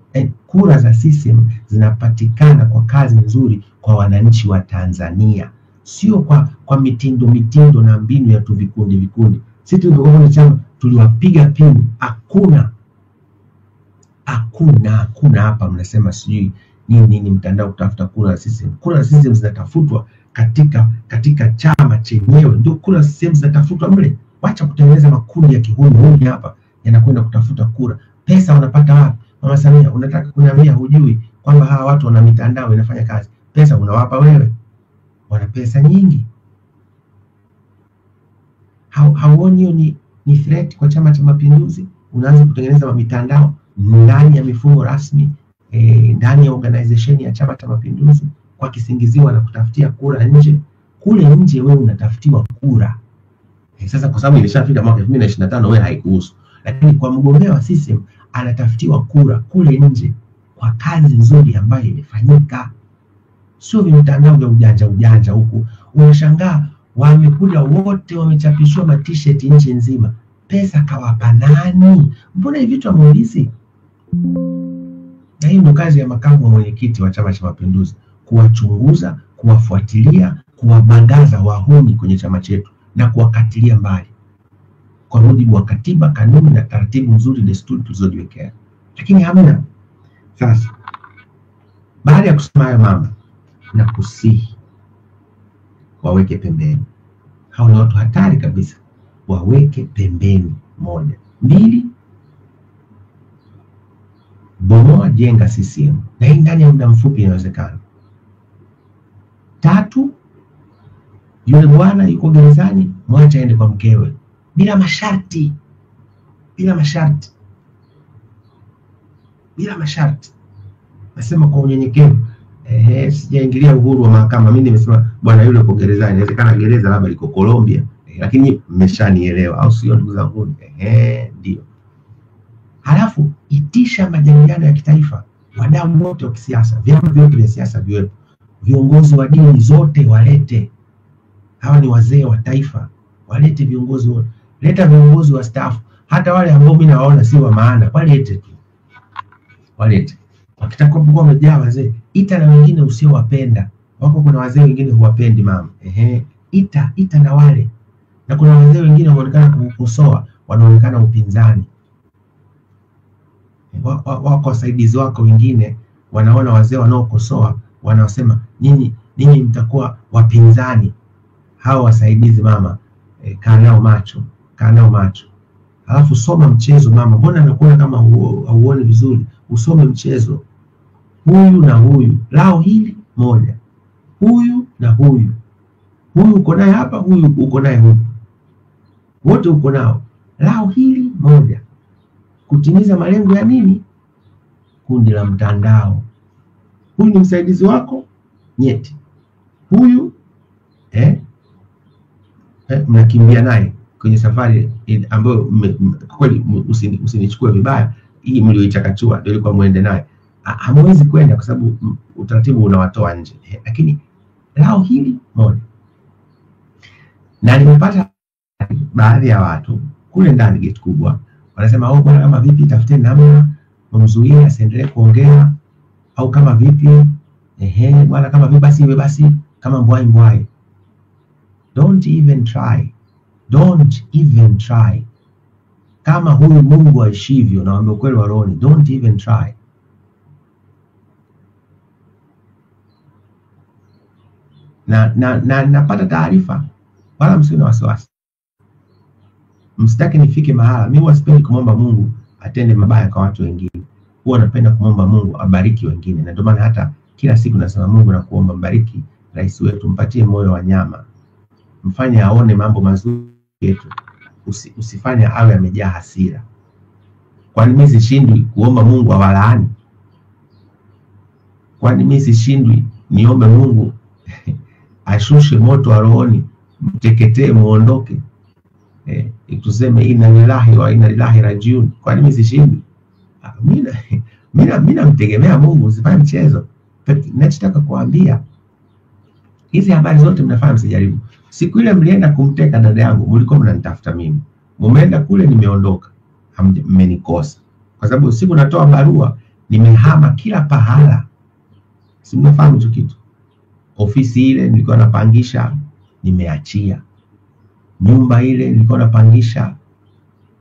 Speaker 1: Kura za CCM zinapatikana kwa kazi nzuri kwa wananchi wa Tanzania, sio kwa mitindo na mbinu ya tu vikundi. Sisi tulikuwa kwenye chama tuliwapiga pini. Hakuna hapa mnasema sijui nini mtandao kutafuta kura za CCM. Kura za CCM zinatafutwa katika chama chenyewe, ndio kura za CCM zinatafutwa mle. Wacha kutengeneza makundi ya kihuni hapa yanakwenda kutafuta kura. Pesa wanapata wapi? Mama Samia, unataka kuniambia hujui kwamba hawa watu wana mitandao inafanya kazi? Pesa unawapa wewe, wana pesa nyingi. Hauoni hiyo ni threat kwa Chama cha Mapinduzi? Unaanza kutengeneza mitandao ndani ya mifumo rasmi, ndani ya organization ya Chama cha Mapinduzi kwa kisingizio na kutafutia kura nje. Kule nje wewe unatafutiwa kura. Sasa kwa sababu ilishafika mwaka 2025 wewe haikuhusu, lakini kwa mgombea wa CCM anatafutiwa kura kule nje kwa kazi nzuri ambayo imefanyika. Sio mitandao ya ujanja huku. Unashangaa wamekuja wote wamechapishwa ma-t-shirt nchi nzima. Pesa kawapa nani? Mbona hivi vitu hamuulizi? Na hii ndio kazi ya makamu wa mwenyekiti wa Chama cha Mapinduzi, kuwachunguza, kuwafuatilia, kuwabangaza wahuni kwenye chama chetu na kuwakatilia mbali kwa mujibu wa katiba, kanuni na taratibu nzuri, desturi tulizojiwekea. Lakini hamna. Sasa baada ya kusema hayo mama, na kusihi waweke pembeni. Hao ni watu hatari kabisa. Waweke pembeni. 1. 2, bomoa jenga CCM. Na hii ndani ya muda mfupi inawezekana. 3, yule bwana yuko gerezani, mwacha aende kwa mkewe bila masharti. Bila masharti. Bila masharti. Nasema kwa unyenyekevu. Sijaingilia uhuru wa mahakama. Mimi nimesema bwana yule yuko gerezani. Inawezekana gereza labda liko Colombia. Lakini mmeshanielewa au sio ndugu zangu? Ndio. Halafu itisha majadiliano ya kitaifa. Wadau wote wa kisiasa, vyama vyote vya siasa viwepo. Viongozi wa dini zote walete. Hawa ni wazee wa taifa. Walete viongozi wote. Leta viongozi wa staff. Hata wale ambao mimi nawaona si wa maana, walete tu. Walete. Wakitaka kuwa wamejaa wazee, ita na wengine usiowapenda. Wako kuna wazee wengine huwapendi mama. Ita na wale. Na kuna wazee wengine wanaonekana kukosoa, wanaonekana upinzani. Wako wasaidizi wako wengine wanaona wazee wanaokosoa, wanaosema nyinyi mtakuwa wapinzani. Hao wasaidizi mama, kaa nao macho, kaa nao macho. Alafu soma mchezo mama. Mbona nakuona kama hauoni vizuri? Usome mchezo. Huyu na huyu, lao hili moja. Huyu na huyu. Huyu uko naye hapa, huyu uko naye huko. Wote uko nao. Lao hili moja. Kutimiza malengo ya nini? Kundi la mtandao. Huyu ni msaidizi wako nyeti. Huyu mnakimbia naye kwenye safari ambayo kweli usinichukue vibaya, hii mlioichakachua ndio ilikuwa muende naye. Hamwezi kwenda kwa sababu utaratibu unawatoa nje. Lakini lao hili moja. Na nimepata baadhi ya watu kule ndani gate kubwa wanasema bwana kama vipi tafuteni namna mumzuie asiendelee kuongea, au kama vipi bwana kama vipi basi iwe basi kama mbwai. Don't even try. Don't even try. Kama huyu Mungu aishivyo na waambia kweli wa rohoni, don't even try. Na napata taarifa, wala msiwe na wasiwasi. Msitaki nifike mahala. Mimi sipendi kumomba Mungu atende mabaya kwa watu wengine. Huwa napenda kumomba Mungu abariki wengine. Na ndio maana hata kila siku nasema Mungu na kuomba mbariki rais wetu, mpatie moyo wa nyama. Mfanye aone mambo mazuri yetu. Usifanye awe amejaa hasira. Kwani mimi sishindwi kuomba Mungu awalaani? Kwani mimi sishindwi niombe Mungu ashushe moto wa rohoni, mteketee muondoke? Tuseme inna lillahi wa inna ilaihi rajiun. Kwani mimi sishindwi? Mimi namtegemea Mungu, usifanye mchezo. Ninachotaka kuambia, hizi habari zote mnafanya msijaribu. Siku ile mlienda kumteka dada yangu, mlikuwa mnanitafuta mimi. Mumeenda kule nimeondoka. Mmenikosa. Kwa sababu siku natoa barua, nimehama kila pahala. Si mnafahamu hicho kitu? Ofisi ile nilikuwa napangisha, nimeachia. Nyumba ile nilikuwa napangisha,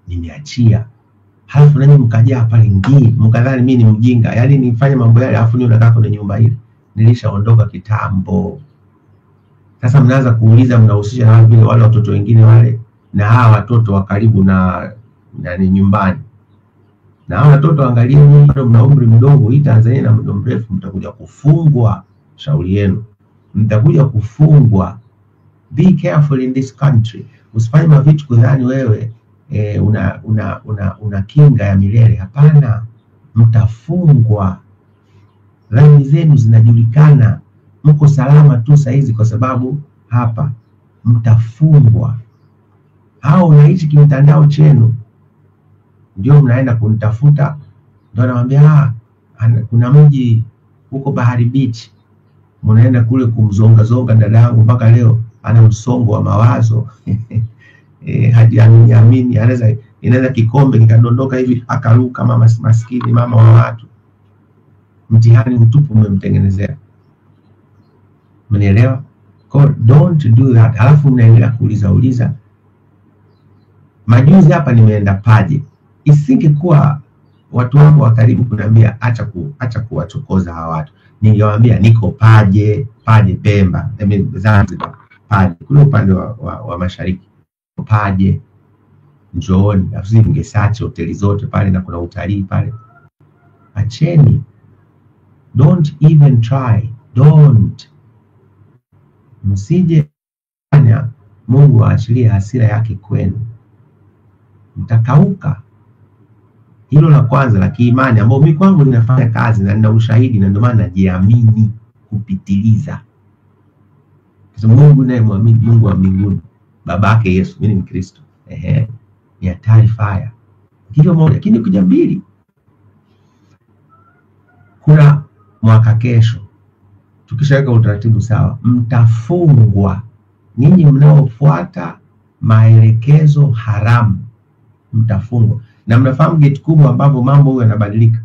Speaker 1: nimeachia. Halafu nanyi mkajaa pale ngii, mkadhani mimi ni mjinga. Yaani nifanye mambo yale alafu niwe nakaa kwenye nyumba ile. Nilishaondoka kitambo. Sasa mnaanza kuuliza, mnahusisha na vile wale watoto wengine wale na hawa watoto wa karibu na ni nyumbani. Na hawa watoto angalia, nyinyi mna umri mdogo. Hii Tanzania na muda mrefu mtakuja kufungwa. Shauri yenu. Mtakuja kufungwa. Be careful in this country. Usifanye mavitu kudhani wewe una kinga ya milele. Hapana. Mtafungwa. Laini zenu zinajulikana. Mko salama tu saizi kwa sababu hapa mtafungwa. Hao unaishi kimtandao chenu ndio mnaenda kunitafuta. Ndio nawaambia kuna mji huko Bahari Beach. Mnaenda kule kumzonga dada yangu mpaka leo ana msongo wa mawazo hajiamini, inaweza kikombe kikadondoka hivi akaruka mama maskini, mama wa watu. Mtihani mtupu umemtengenezea. Mnielewa? Don't do that. Alafu mnaendelea kuuliza. Majuzi hapa nimeenda Paje. Isingekuwa watu wangu wa karibu kuniambia acha kuwachokoza hawa watu, ningewaambia niko Paje Pemba, Zanzibar, Paje kule upande wa mashariki. Paje, njooni, afisi ningesearch hoteli zote pale na kuna utalii pale. Acheni. Don't even try. Don't. Msije fanya Mungu aachilie hasira yake kwenu. Mtakauka. Hilo la kwanza la kiimani ambao mimi kwangu ninafanya kazi na nina ushahidi, na ndio maana najiamini kupitiliza. Kwa Mungu naye muamini, Mungu wa mbinguni, babake Yesu, mimi ni Mkristo. Ni hatari fire. Hilo moja. Lakini kuja mbili, kuna mwaka kesho tukishaweka utaratibu sawa, mtafungwa ninyi mnaofuata maelekezo haramu, mtafungwa. Na mnafahamu gate kubwa ambapo mambo huwa yanabadilika.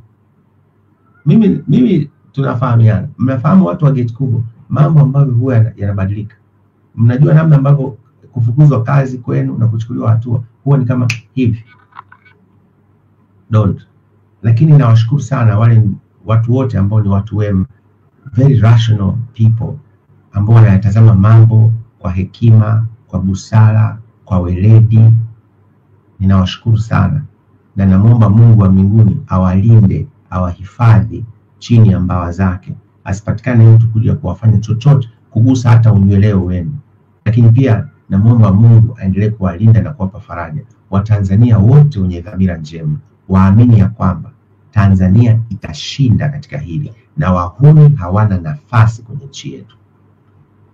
Speaker 1: Mimi tunafahamiana. Mnafahamu watu wa gate kubwa mambo ambayo huwa yanabadilika. Mnajua namna ambavyo kufukuzwa kazi kwenu na kuchukuliwa hatua huwa ni kama hivi. Don't. Lakini nawashukuru sana wale watu wote ambao ni watu wema, very rational people, ambao wanayatazama mambo kwa hekima, kwa busara, kwa weledi. Ninawashukuru sana. Na namuomba Mungu wa mbinguni awalinde, awahifadhi chini ya mbawa zake. Asipatikane mtu kuja kuwafanya chochote, kugusa hata unyweleo wenu. Lakini pia namuomba Mungu aendelee kuwalinda na kuwapa faraja Watanzania wote wenye dhamira njema. Waamini ya kwamba Tanzania itashinda katika hili na wahuni hawana nafasi kwenye nchi yetu.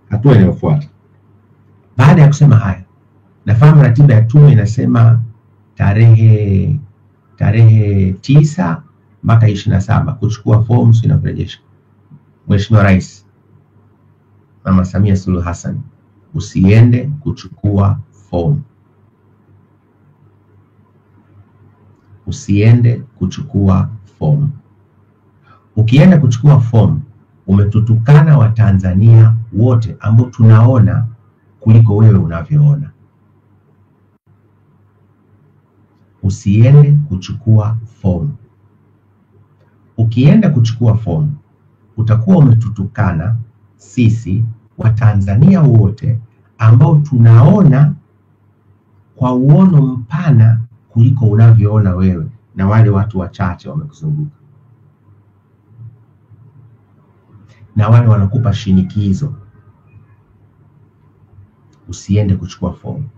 Speaker 1: Hatua inayofuata. Baada ya kusema haya, nafahamu ratiba ya tume inasema tarehe 9 mpaka 27 kuchukua fomu inarejesha. Mheshimiwa Rais Mama Samia Suluhu Hassan, usiende kuchukua fomu. Usiende kuchukua fomu. Ukienda kuchukua fomu, umetutukana Watanzania wote ambao tunaona kuliko wewe unavyoona. Usiende kuchukua fomu. Ukienda kuchukua fomu, utakuwa umetutukana sisi Watanzania wote ambao tunaona kwa uono mpana kuliko unavyoona wewe na wale watu wachache wamekuzunguka. Na wale wanakupa shinikizo. Usiende kuchukua fomu.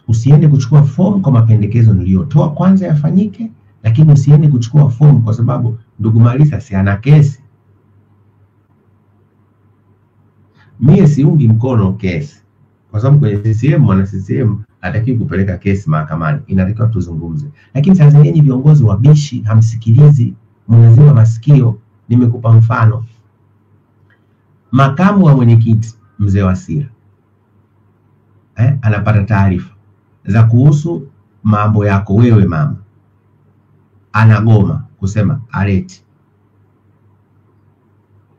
Speaker 1: Usiende kuchukua fomu kwa mapendekezo niliyotoa kwanza yafanyike, lakini usiende kuchukua fomu kwa sababu ndugu Malisa si ana kesi. Mie siungi mkono kesi. Kwa sababu kwenye CCM, mwana CCM hatakiwi kupeleka kesi mahakamani. Inatakiwa tuzungumze. Lakini sasa nyinyi viongozi wabishi, hamsikilizi, mnazima masikio. Nimekupa mfano. Makamu wa mwenyekiti Mzee Wasira anapata taarifa za kuhusu mambo yako wewe mama. Anagoma kusema aleti.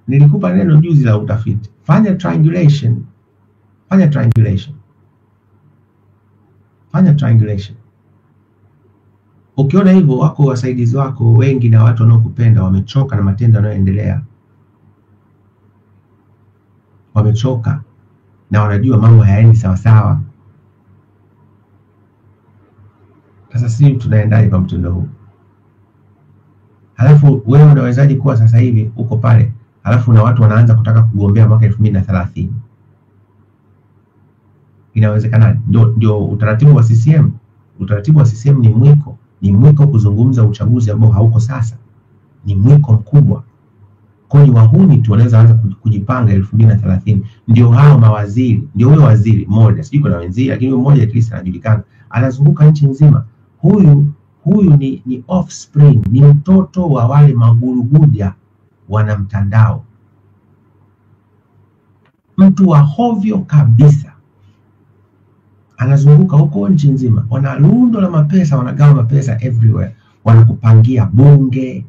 Speaker 1: Nilikupa neno juzi la utafiti. Fanya triangulation. Fanya triangulation. Fanya triangulation. Ukiona hivyo, wako wasaidizi wako wengi na watu wanaokupenda wamechoka na matendo yanayoendelea. Wamechoka na wanajua mambo hayaendi sawa sawa. Sasa sisi tunaendaje kwa mtindo huu? Halafu wewe unawezaje kuwa sasa hivi uko pale, halafu na watu wanaanza kutaka kugombea mwaka 2030? Inawezekana? Ndio utaratibu wa CCM. Utaratibu wa CCM ni mwiko kuzungumza uchaguzi ambao hauko sasa. Ni mwiko mkubwa. Kwa ni wahuni tu wanaweza anza kujipanga 2030. Ndio hao mawaziri, ndio huyo waziri mmoja, sijui kuna wenzie, lakini huyo mmoja at least anajulikana. Anazunguka nchi nzima. Huyu ni offspring, ni mtoto wa wale maguruguja wana mtandao. mtu wa hovyo kabisa, anazunguka huko nchi nzima, wana lundo la mapesa, wanagawa mapesa everywhere, wanakupangia bunge,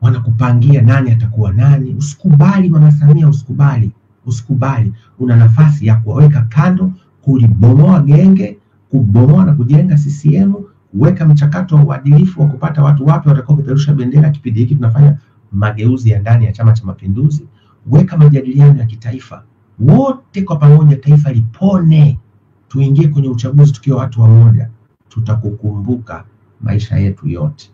Speaker 1: wanakupangia nani atakuwa nani. Usikubali Mama Samia, usikubali, usikubali. Una nafasi ya kuwaweka kando, kulibomoa genge, kubomoa na kujenga CCM, kuweka mchakato wa uadilifu wa kupata watu wapya watakao kupeperusha bendera. Kipindi hiki tunafanya mageuzi ya ndani ya Chama cha Mapinduzi. Weka majadiliano ya kitaifa, wote kwa pamoja, taifa lipone, tuingie kwenye uchaguzi tukiwa watu wamoja. Tutakukumbuka maisha yetu yote.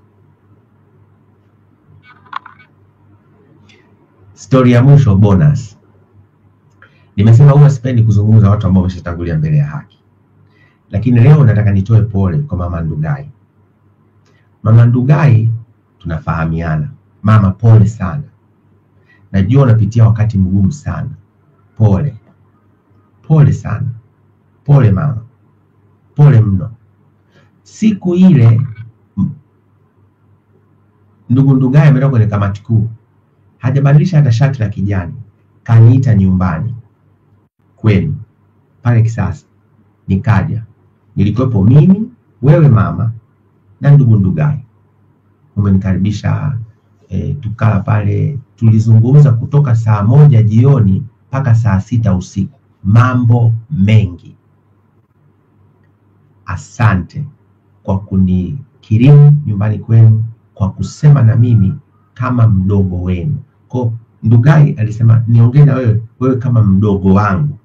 Speaker 1: Story ya mwisho, bonus. Nimesema huwa sipendi kuzungumza watu ambao wameshatangulia mbele ya haki, lakini leo nataka nitoe pole kwa Mama Ndugai. Mama Ndugai tunafahamiana. Mama, pole sana. Najua unapitia wakati mgumu sana. Pole. Pole sana. Pole mama. Pole mno. Siku ile ndugu Ndugai ameenda kwenye kamati kuu, hajabadilisha hata shati la kijani, kaniita nyumbani kwenu pale Kisasa. Nikaja. Nilikuwepo mimi, wewe mama, na ndugu Ndugai. Umenikaribisha, tukala pale, tulizungumza kutoka saa 1 jioni mpaka saa 6 usiku. Mambo mengi. Asante kwa kunikirimu nyumbani kwenu, kwa kusema na mimi kama mdogo wenu. Kwa Ndugai alisema niongee na wewe kama mdogo wangu.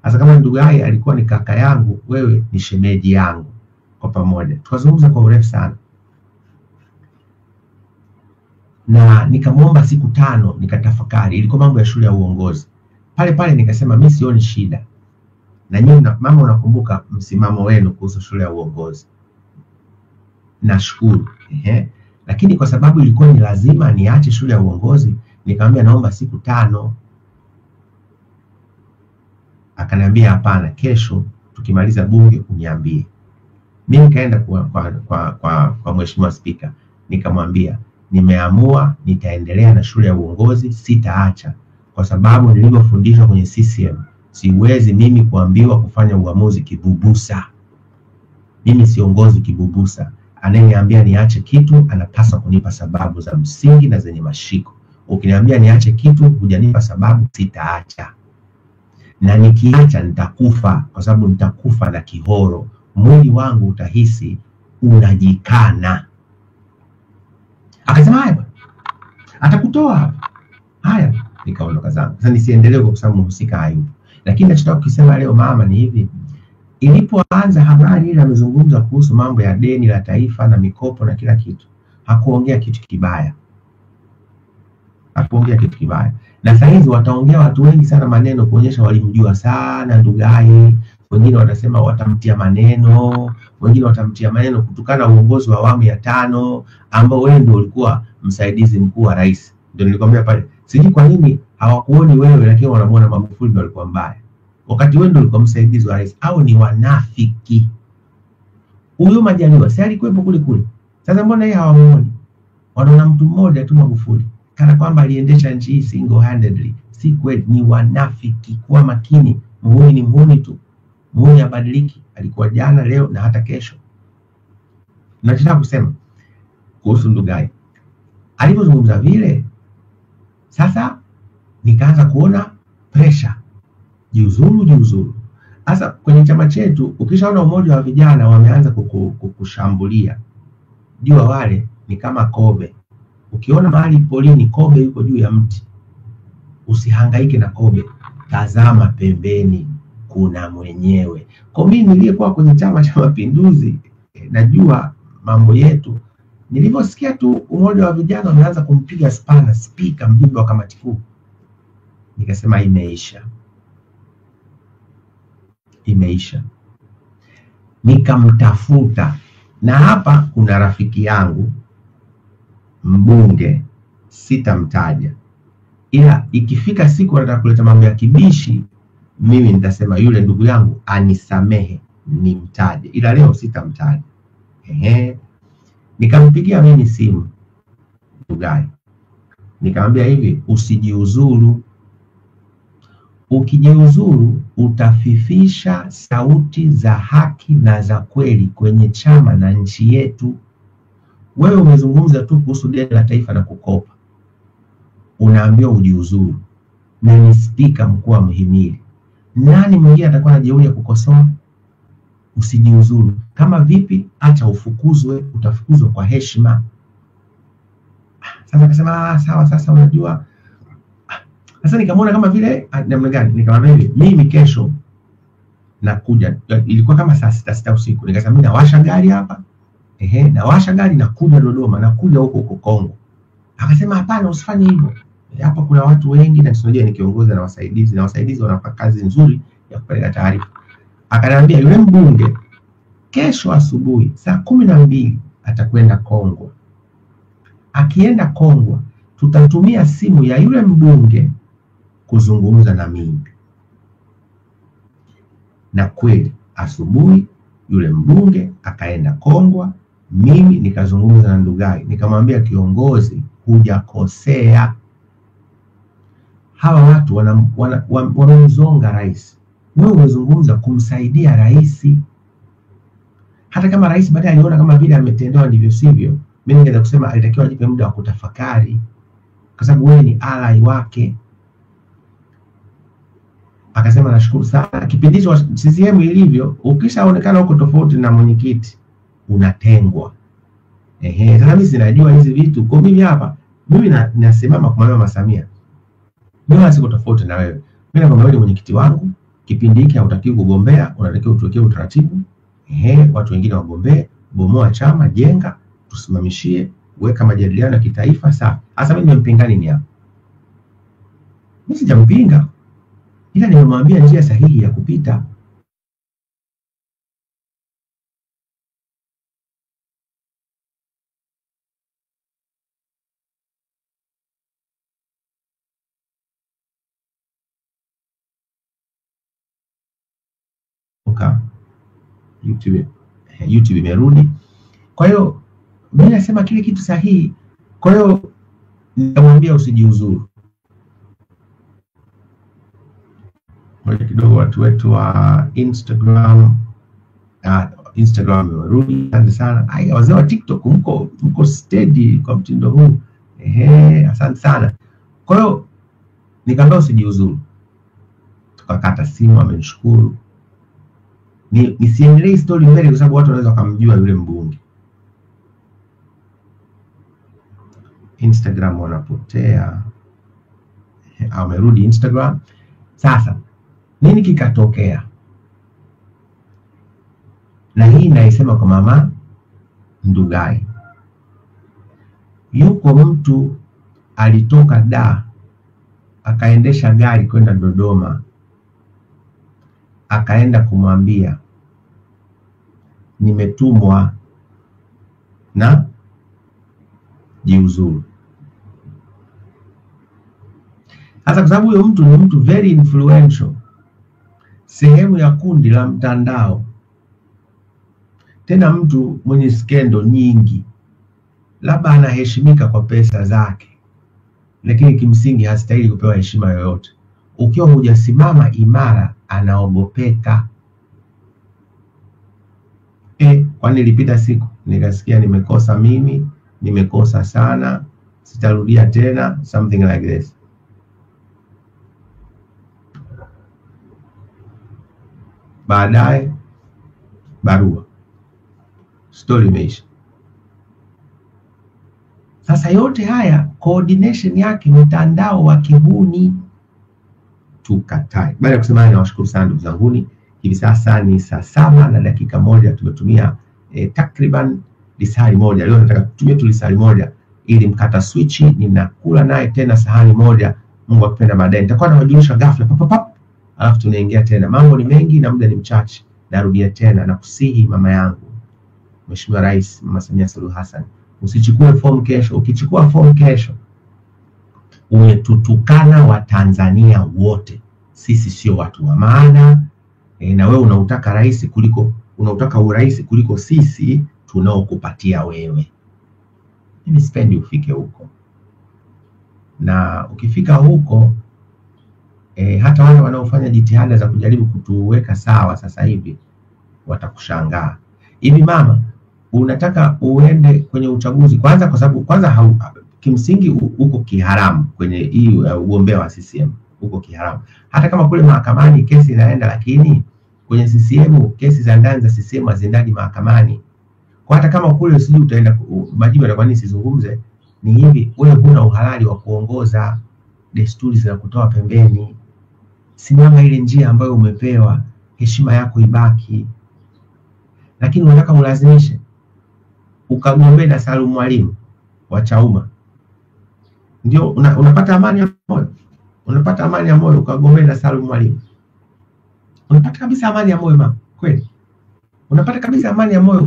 Speaker 1: Sasa kama Ndugai alikuwa ni kaka yangu, wewe ni shemeji yangu. Kwa pamoja tukazungumza kwa urefu sana, na nikamwomba siku 5 nikatafakari. Ilikuwa mambo ya shule ya uongozi. Pale nikasema mimi sioni shida. Na nyinyi mama, unakumbuka msimamo wenu kuhusu shule ya uongozi. Nashukuru. Lakini kwa sababu ilikuwa ni lazima niache shule ya uongozi, nikamwambia naomba siku 5. Akaniambia hapana, kesho tukimaliza bunge uniambie. Mimi nikaenda kwa Mheshimiwa Spika, nikamwambia nimeamua nitaendelea na shule ya uongozi, sitaacha, kwa sababu nilivyofundishwa kwenye CCM siwezi mimi kuambiwa kufanya uamuzi kibubusa. Mimi siongozi kibubusa. Anayeniambia niache kitu anapaswa kunipa sababu za msingi na zenye mashiko. Ukiniambia niache kitu hujanipa sababu, sitaacha. Na nikiacha nitakufa, kwa sababu nitakufa na kihoro. Mwili wangu utahisi unajikana. Akasema haya, atakutoa hapa. Haya, nikaondoka zangu. Sasa nisiendelee kwa sababu mhusika hayupo. Lakini nachotaka kusema leo mama ni hivi. Ilipoanza habari ile amezungumza kuhusu mambo ya deni la taifa na mikopo na kila kitu, hakuongea kitu kibaya. Hakuongea kitu kibaya. Na sasa hizi wataongea watu wengi sana maneno kuonyesha walimjua sana Ndugai. Wengine watasema watamtia maneno, wengine watamtia maneno kutokana na uongozi wa awamu ya 5 ambao wewe ndio ulikuwa msaidizi mkuu wa rais. Ndio nilikwambia pale, siji kwa nini hawakuoni wewe lakini wanamuona Magufuli ndio alikuwa mbaya, wakati wewe ndio ulikuwa msaidizi wa rais. Au ni wanafiki. Huyo Majaliwa si alikuwepo kule. Sasa mbona yeye hawamuoni? Wanaona mtu mmoja tu Magufuli, kana kwamba aliendesha nchi hii single handedly. Si kweli, ni wanafiki. Kuwa makini. Muhuni ni muhuni tu. Muhuni habadiliki. Alikuwa jana, leo na hata kesho. Nachotaka kusema kuhusu Ndugai, alipozungumza vile, sasa nikaanza kuona pressure. Jiuzuru. Sasa kwenye chama chetu ukishaona umoja wa vijana wameanza kukushambulia, jua wale ni kama kobe. Ukiona mahali polini kobe yuko juu ya mti, usihangaike na kobe, tazama pembeni, kuna mwenyewe. Kwa mimi niliyekuwa kwenye Chama cha Mapinduzi, najua mambo yetu. Niliposikia tu umoja wa vijana wameanza kumpiga spana spika, mjumbe wa kamati kuu, nikasema imeisha. Nikamtafuta, na hapa kuna rafiki yangu mbunge, sitamtaja, ila ikifika siku anataka kuleta mambo ya kibishi, mimi nitasema yule ndugu yangu anisamehe nimtaje, ila leo sitamtaja. Nikampigia simu Ndugai, nikamwambia hivi, usijiuzuru, Ukijiuzuru utafifisha sauti za haki na za kweli kwenye chama na nchi yetu. Wewe umezungumza tu kuhusu deni la taifa na kukopa, unaambiwa ujiuzuru, na ni spika mkuu wa mhimili. Nani mwingine atakuwa na jeuri ya kukosoa? Usijiuzuru. Kama vipi? Acha ufukuzwe, utafukuzwa kwa heshima. Sasa akasema sawa, sasa unajua. Sasa nikamwona kama vile namna gani, nikamwambia hivi, mimi kesho nakuja. Ilikuwa kama saa 6 usiku, nikasema mimi nawasha gari hapa, nawasha gari nakuja Dodoma, nakuja huko Kongo. Akasema hapana, usifanye hivyo, hapa kuna watu wengi na tunajua ni kiongozi na wasaidizi wanafanya kazi nzuri ya kupeleka taarifa. Akaniambia yule mbunge kesho asubuhi saa 12 atakwenda Kongo. Akienda Kongo tutatumia simu ya yule mbunge kuzungumza na mimi. Na kweli asubuhi yule mbunge akaenda Kongo, mimi nikazungumza na Ndugai, nikamwambia kiongozi, hujakosea. Hawa watu wanamzonga rais. Wewe umezungumza kumsaidia rais. Hata kama rais baadaye aliona kama vile ametendewa ndivyo sivyo, mimi ningeweza kusema alitakiwa ajipe muda wa kutafakari, kwa sababu wewe ni ally wake. Akasema nashukuru sana. Kipindi cha CCM ilivyo, ukishaonekana huko tofauti na mwenyekiti unatengwa. Sasa mimi sinajua hizi vitu. Kwa mimi hapa, mimi nasimama kwa Mama Samia. Mimi siko tofauti na wewe. Mimi nakwambia wewe ni mwenyekiti wangu. Kipindi hiki hautakiwi kugombea, unatakiwa utuwekee utaratibu. Watu wengine wagombee, bomoa chama, jenga, tusimamishie, weka majadiliano ya kitaifa. Sawa. Sasa mimi nimempinga nini hapa? Mimi sijampinga, ila nimemwambia njia sahihi ya kupita. YouTube imerudi. Kwa hiyo mimi nasema kile kitu sahihi. Kwa hiyo nitamwambia usijiuzuru. Ngoja kidogo, watu wetu wa Instagram imerudi. Asante sana. Wazee wa TikTok mko steady kwa mtindo huu. Asante sana. Kwa hiyo nikamwambia usijiuzuru. Tukakata simu, amenishukuru. Nisiendelee story mbele kwa sababu watu wanaweza kumjua yule mbunge. Instagram wanapotea. Amerudi Instagram. Sasa nini kikatokea? Na hii naisema kwa Mama Ndugai. Yuko mtu alitoka Dar akaendesha gari kwenda Dodoma, akaenda kumwambia nimetumwa na jiuzuru. Sasa kwa sababu huyo mtu ni mtu very influential, sehemu ya kundi la mtandao, tena mtu mwenye skendo nyingi, labda anaheshimika kwa pesa zake, lakini kimsingi hastahili kupewa heshima yoyote. Ukiwa hujasimama imara, anaogopeka. Kwani nilipita siku nikasikia nimekosa mimi, nimekosa sana, sitarudia tena, something like this. Baadaye barua, story imeisha. Sasa yote haya coordination yake mtandao wa kihuni. Tukatai. Baada ya kusema na washukuru sana ndugu zanguni. Hivi sasa ni saa 7:01. Tumetumia takriban lisali moja. Leo nataka kutumia tu lisali moja ili mkata switch ninakula naye tena sahani moja. Mungu akipenda baadaye nitakuwa nawajulisha ghafla pap. Alafu tunaingia tena. Mambo ni mengi na muda ni mchache. Narudia tena na kusihi mama yangu, Mheshimiwa Rais Mama Samia Suluhu Hassan, usichukue fomu kesho. Ukichukua fomu kesho umetutukana wa Tanzania wote. Sisi sio watu wa maana. Na wewe unautaka urais kuliko sisi tunaokupatia wewe. Mimi sipendi ufike huko. Na ukifika huko hata wale wanaofanya jitihada za kujaribu kutuweka sawa sasa hivi watakushangaa. Hivi mama, unataka uende kwenye uchaguzi kwanza, kwa sababu kwanza kimsingi uko kiharamu kwenye hii ugombea wa CCM, uko kiharamu. Hata kama kule mahakamani kesi inaenda, lakini kwenye CCM kesi za ndani za CCM haziendani mahakamani. Kwa hata kama kule usiji utaenda majibu, kwa nini sizungumze? Ni hivi, wewe huna uhalali wa kuongoza, desturi za kutoa pembeni. Simama ile njia ambayo umepewa, heshima yako ibaki. Lakini unataka ulazimishe ukagombea na Salum Mwalimu wa Chauma, ndio unapata amani ya moyo? Unapata amani ya moyo ukagombea na Salum Mwalimu? Unapata kabisa amani ya moyo mama? Kweli unapata kabisa amani ya moyo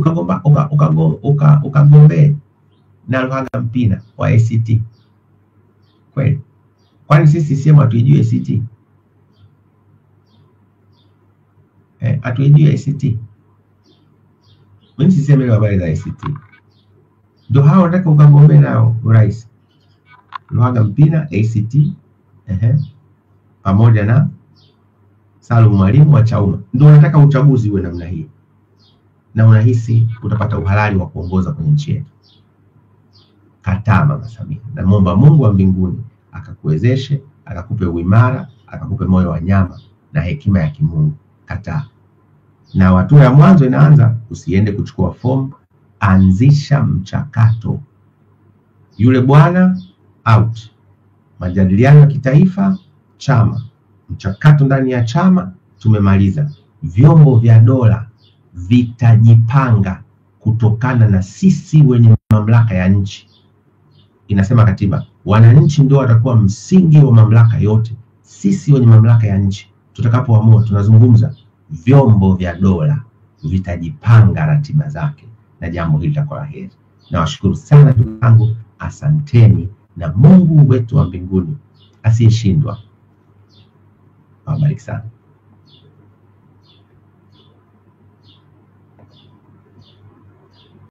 Speaker 1: ukagombea na Luhaga Mpina wa ACT? Kweli? Kwani sisi CCM hatuijui ACT? Hatuijui ACT? Mimi sisemi habari za ACT. Ndio hao wanataka ukagombea nao urais. Luhaga Mpina ACT, pamoja na Salum Mwalimu wa Chauma. Ndio unataka uchaguzi uwe namna hii. Na unahisi utapata uhalali wa kuongoza kwenye nchi yetu? Kataa Mama Samia. Na muomba Mungu wa mbinguni akakuwezeshe, akakupe uimara, akakupe moyo wa nyama na hekima ya kimungu. Kataa. Na hatua ya mwanzo inaanza, usiende kuchukua fomu, anzisha mchakato. Yule bwana out. Majadiliano ya kitaifa, chama. Mchakato ndani ya chama tumemaliza. Vyombo vya dola vitajipanga kutokana na sisi wenye mamlaka ya nchi. Inasema katiba, wananchi ndio watakuwa msingi wa mamlaka yote. Sisi wenye mamlaka ya nchi tutakapoamua, tunazungumza, vyombo vya dola vitajipanga ratiba zake, na jambo hili litakuwa la heri. Nawashukuru sana ndugu zangu, asanteni, na Mungu wetu wa mbinguni asiyeshindwa awabariki sana.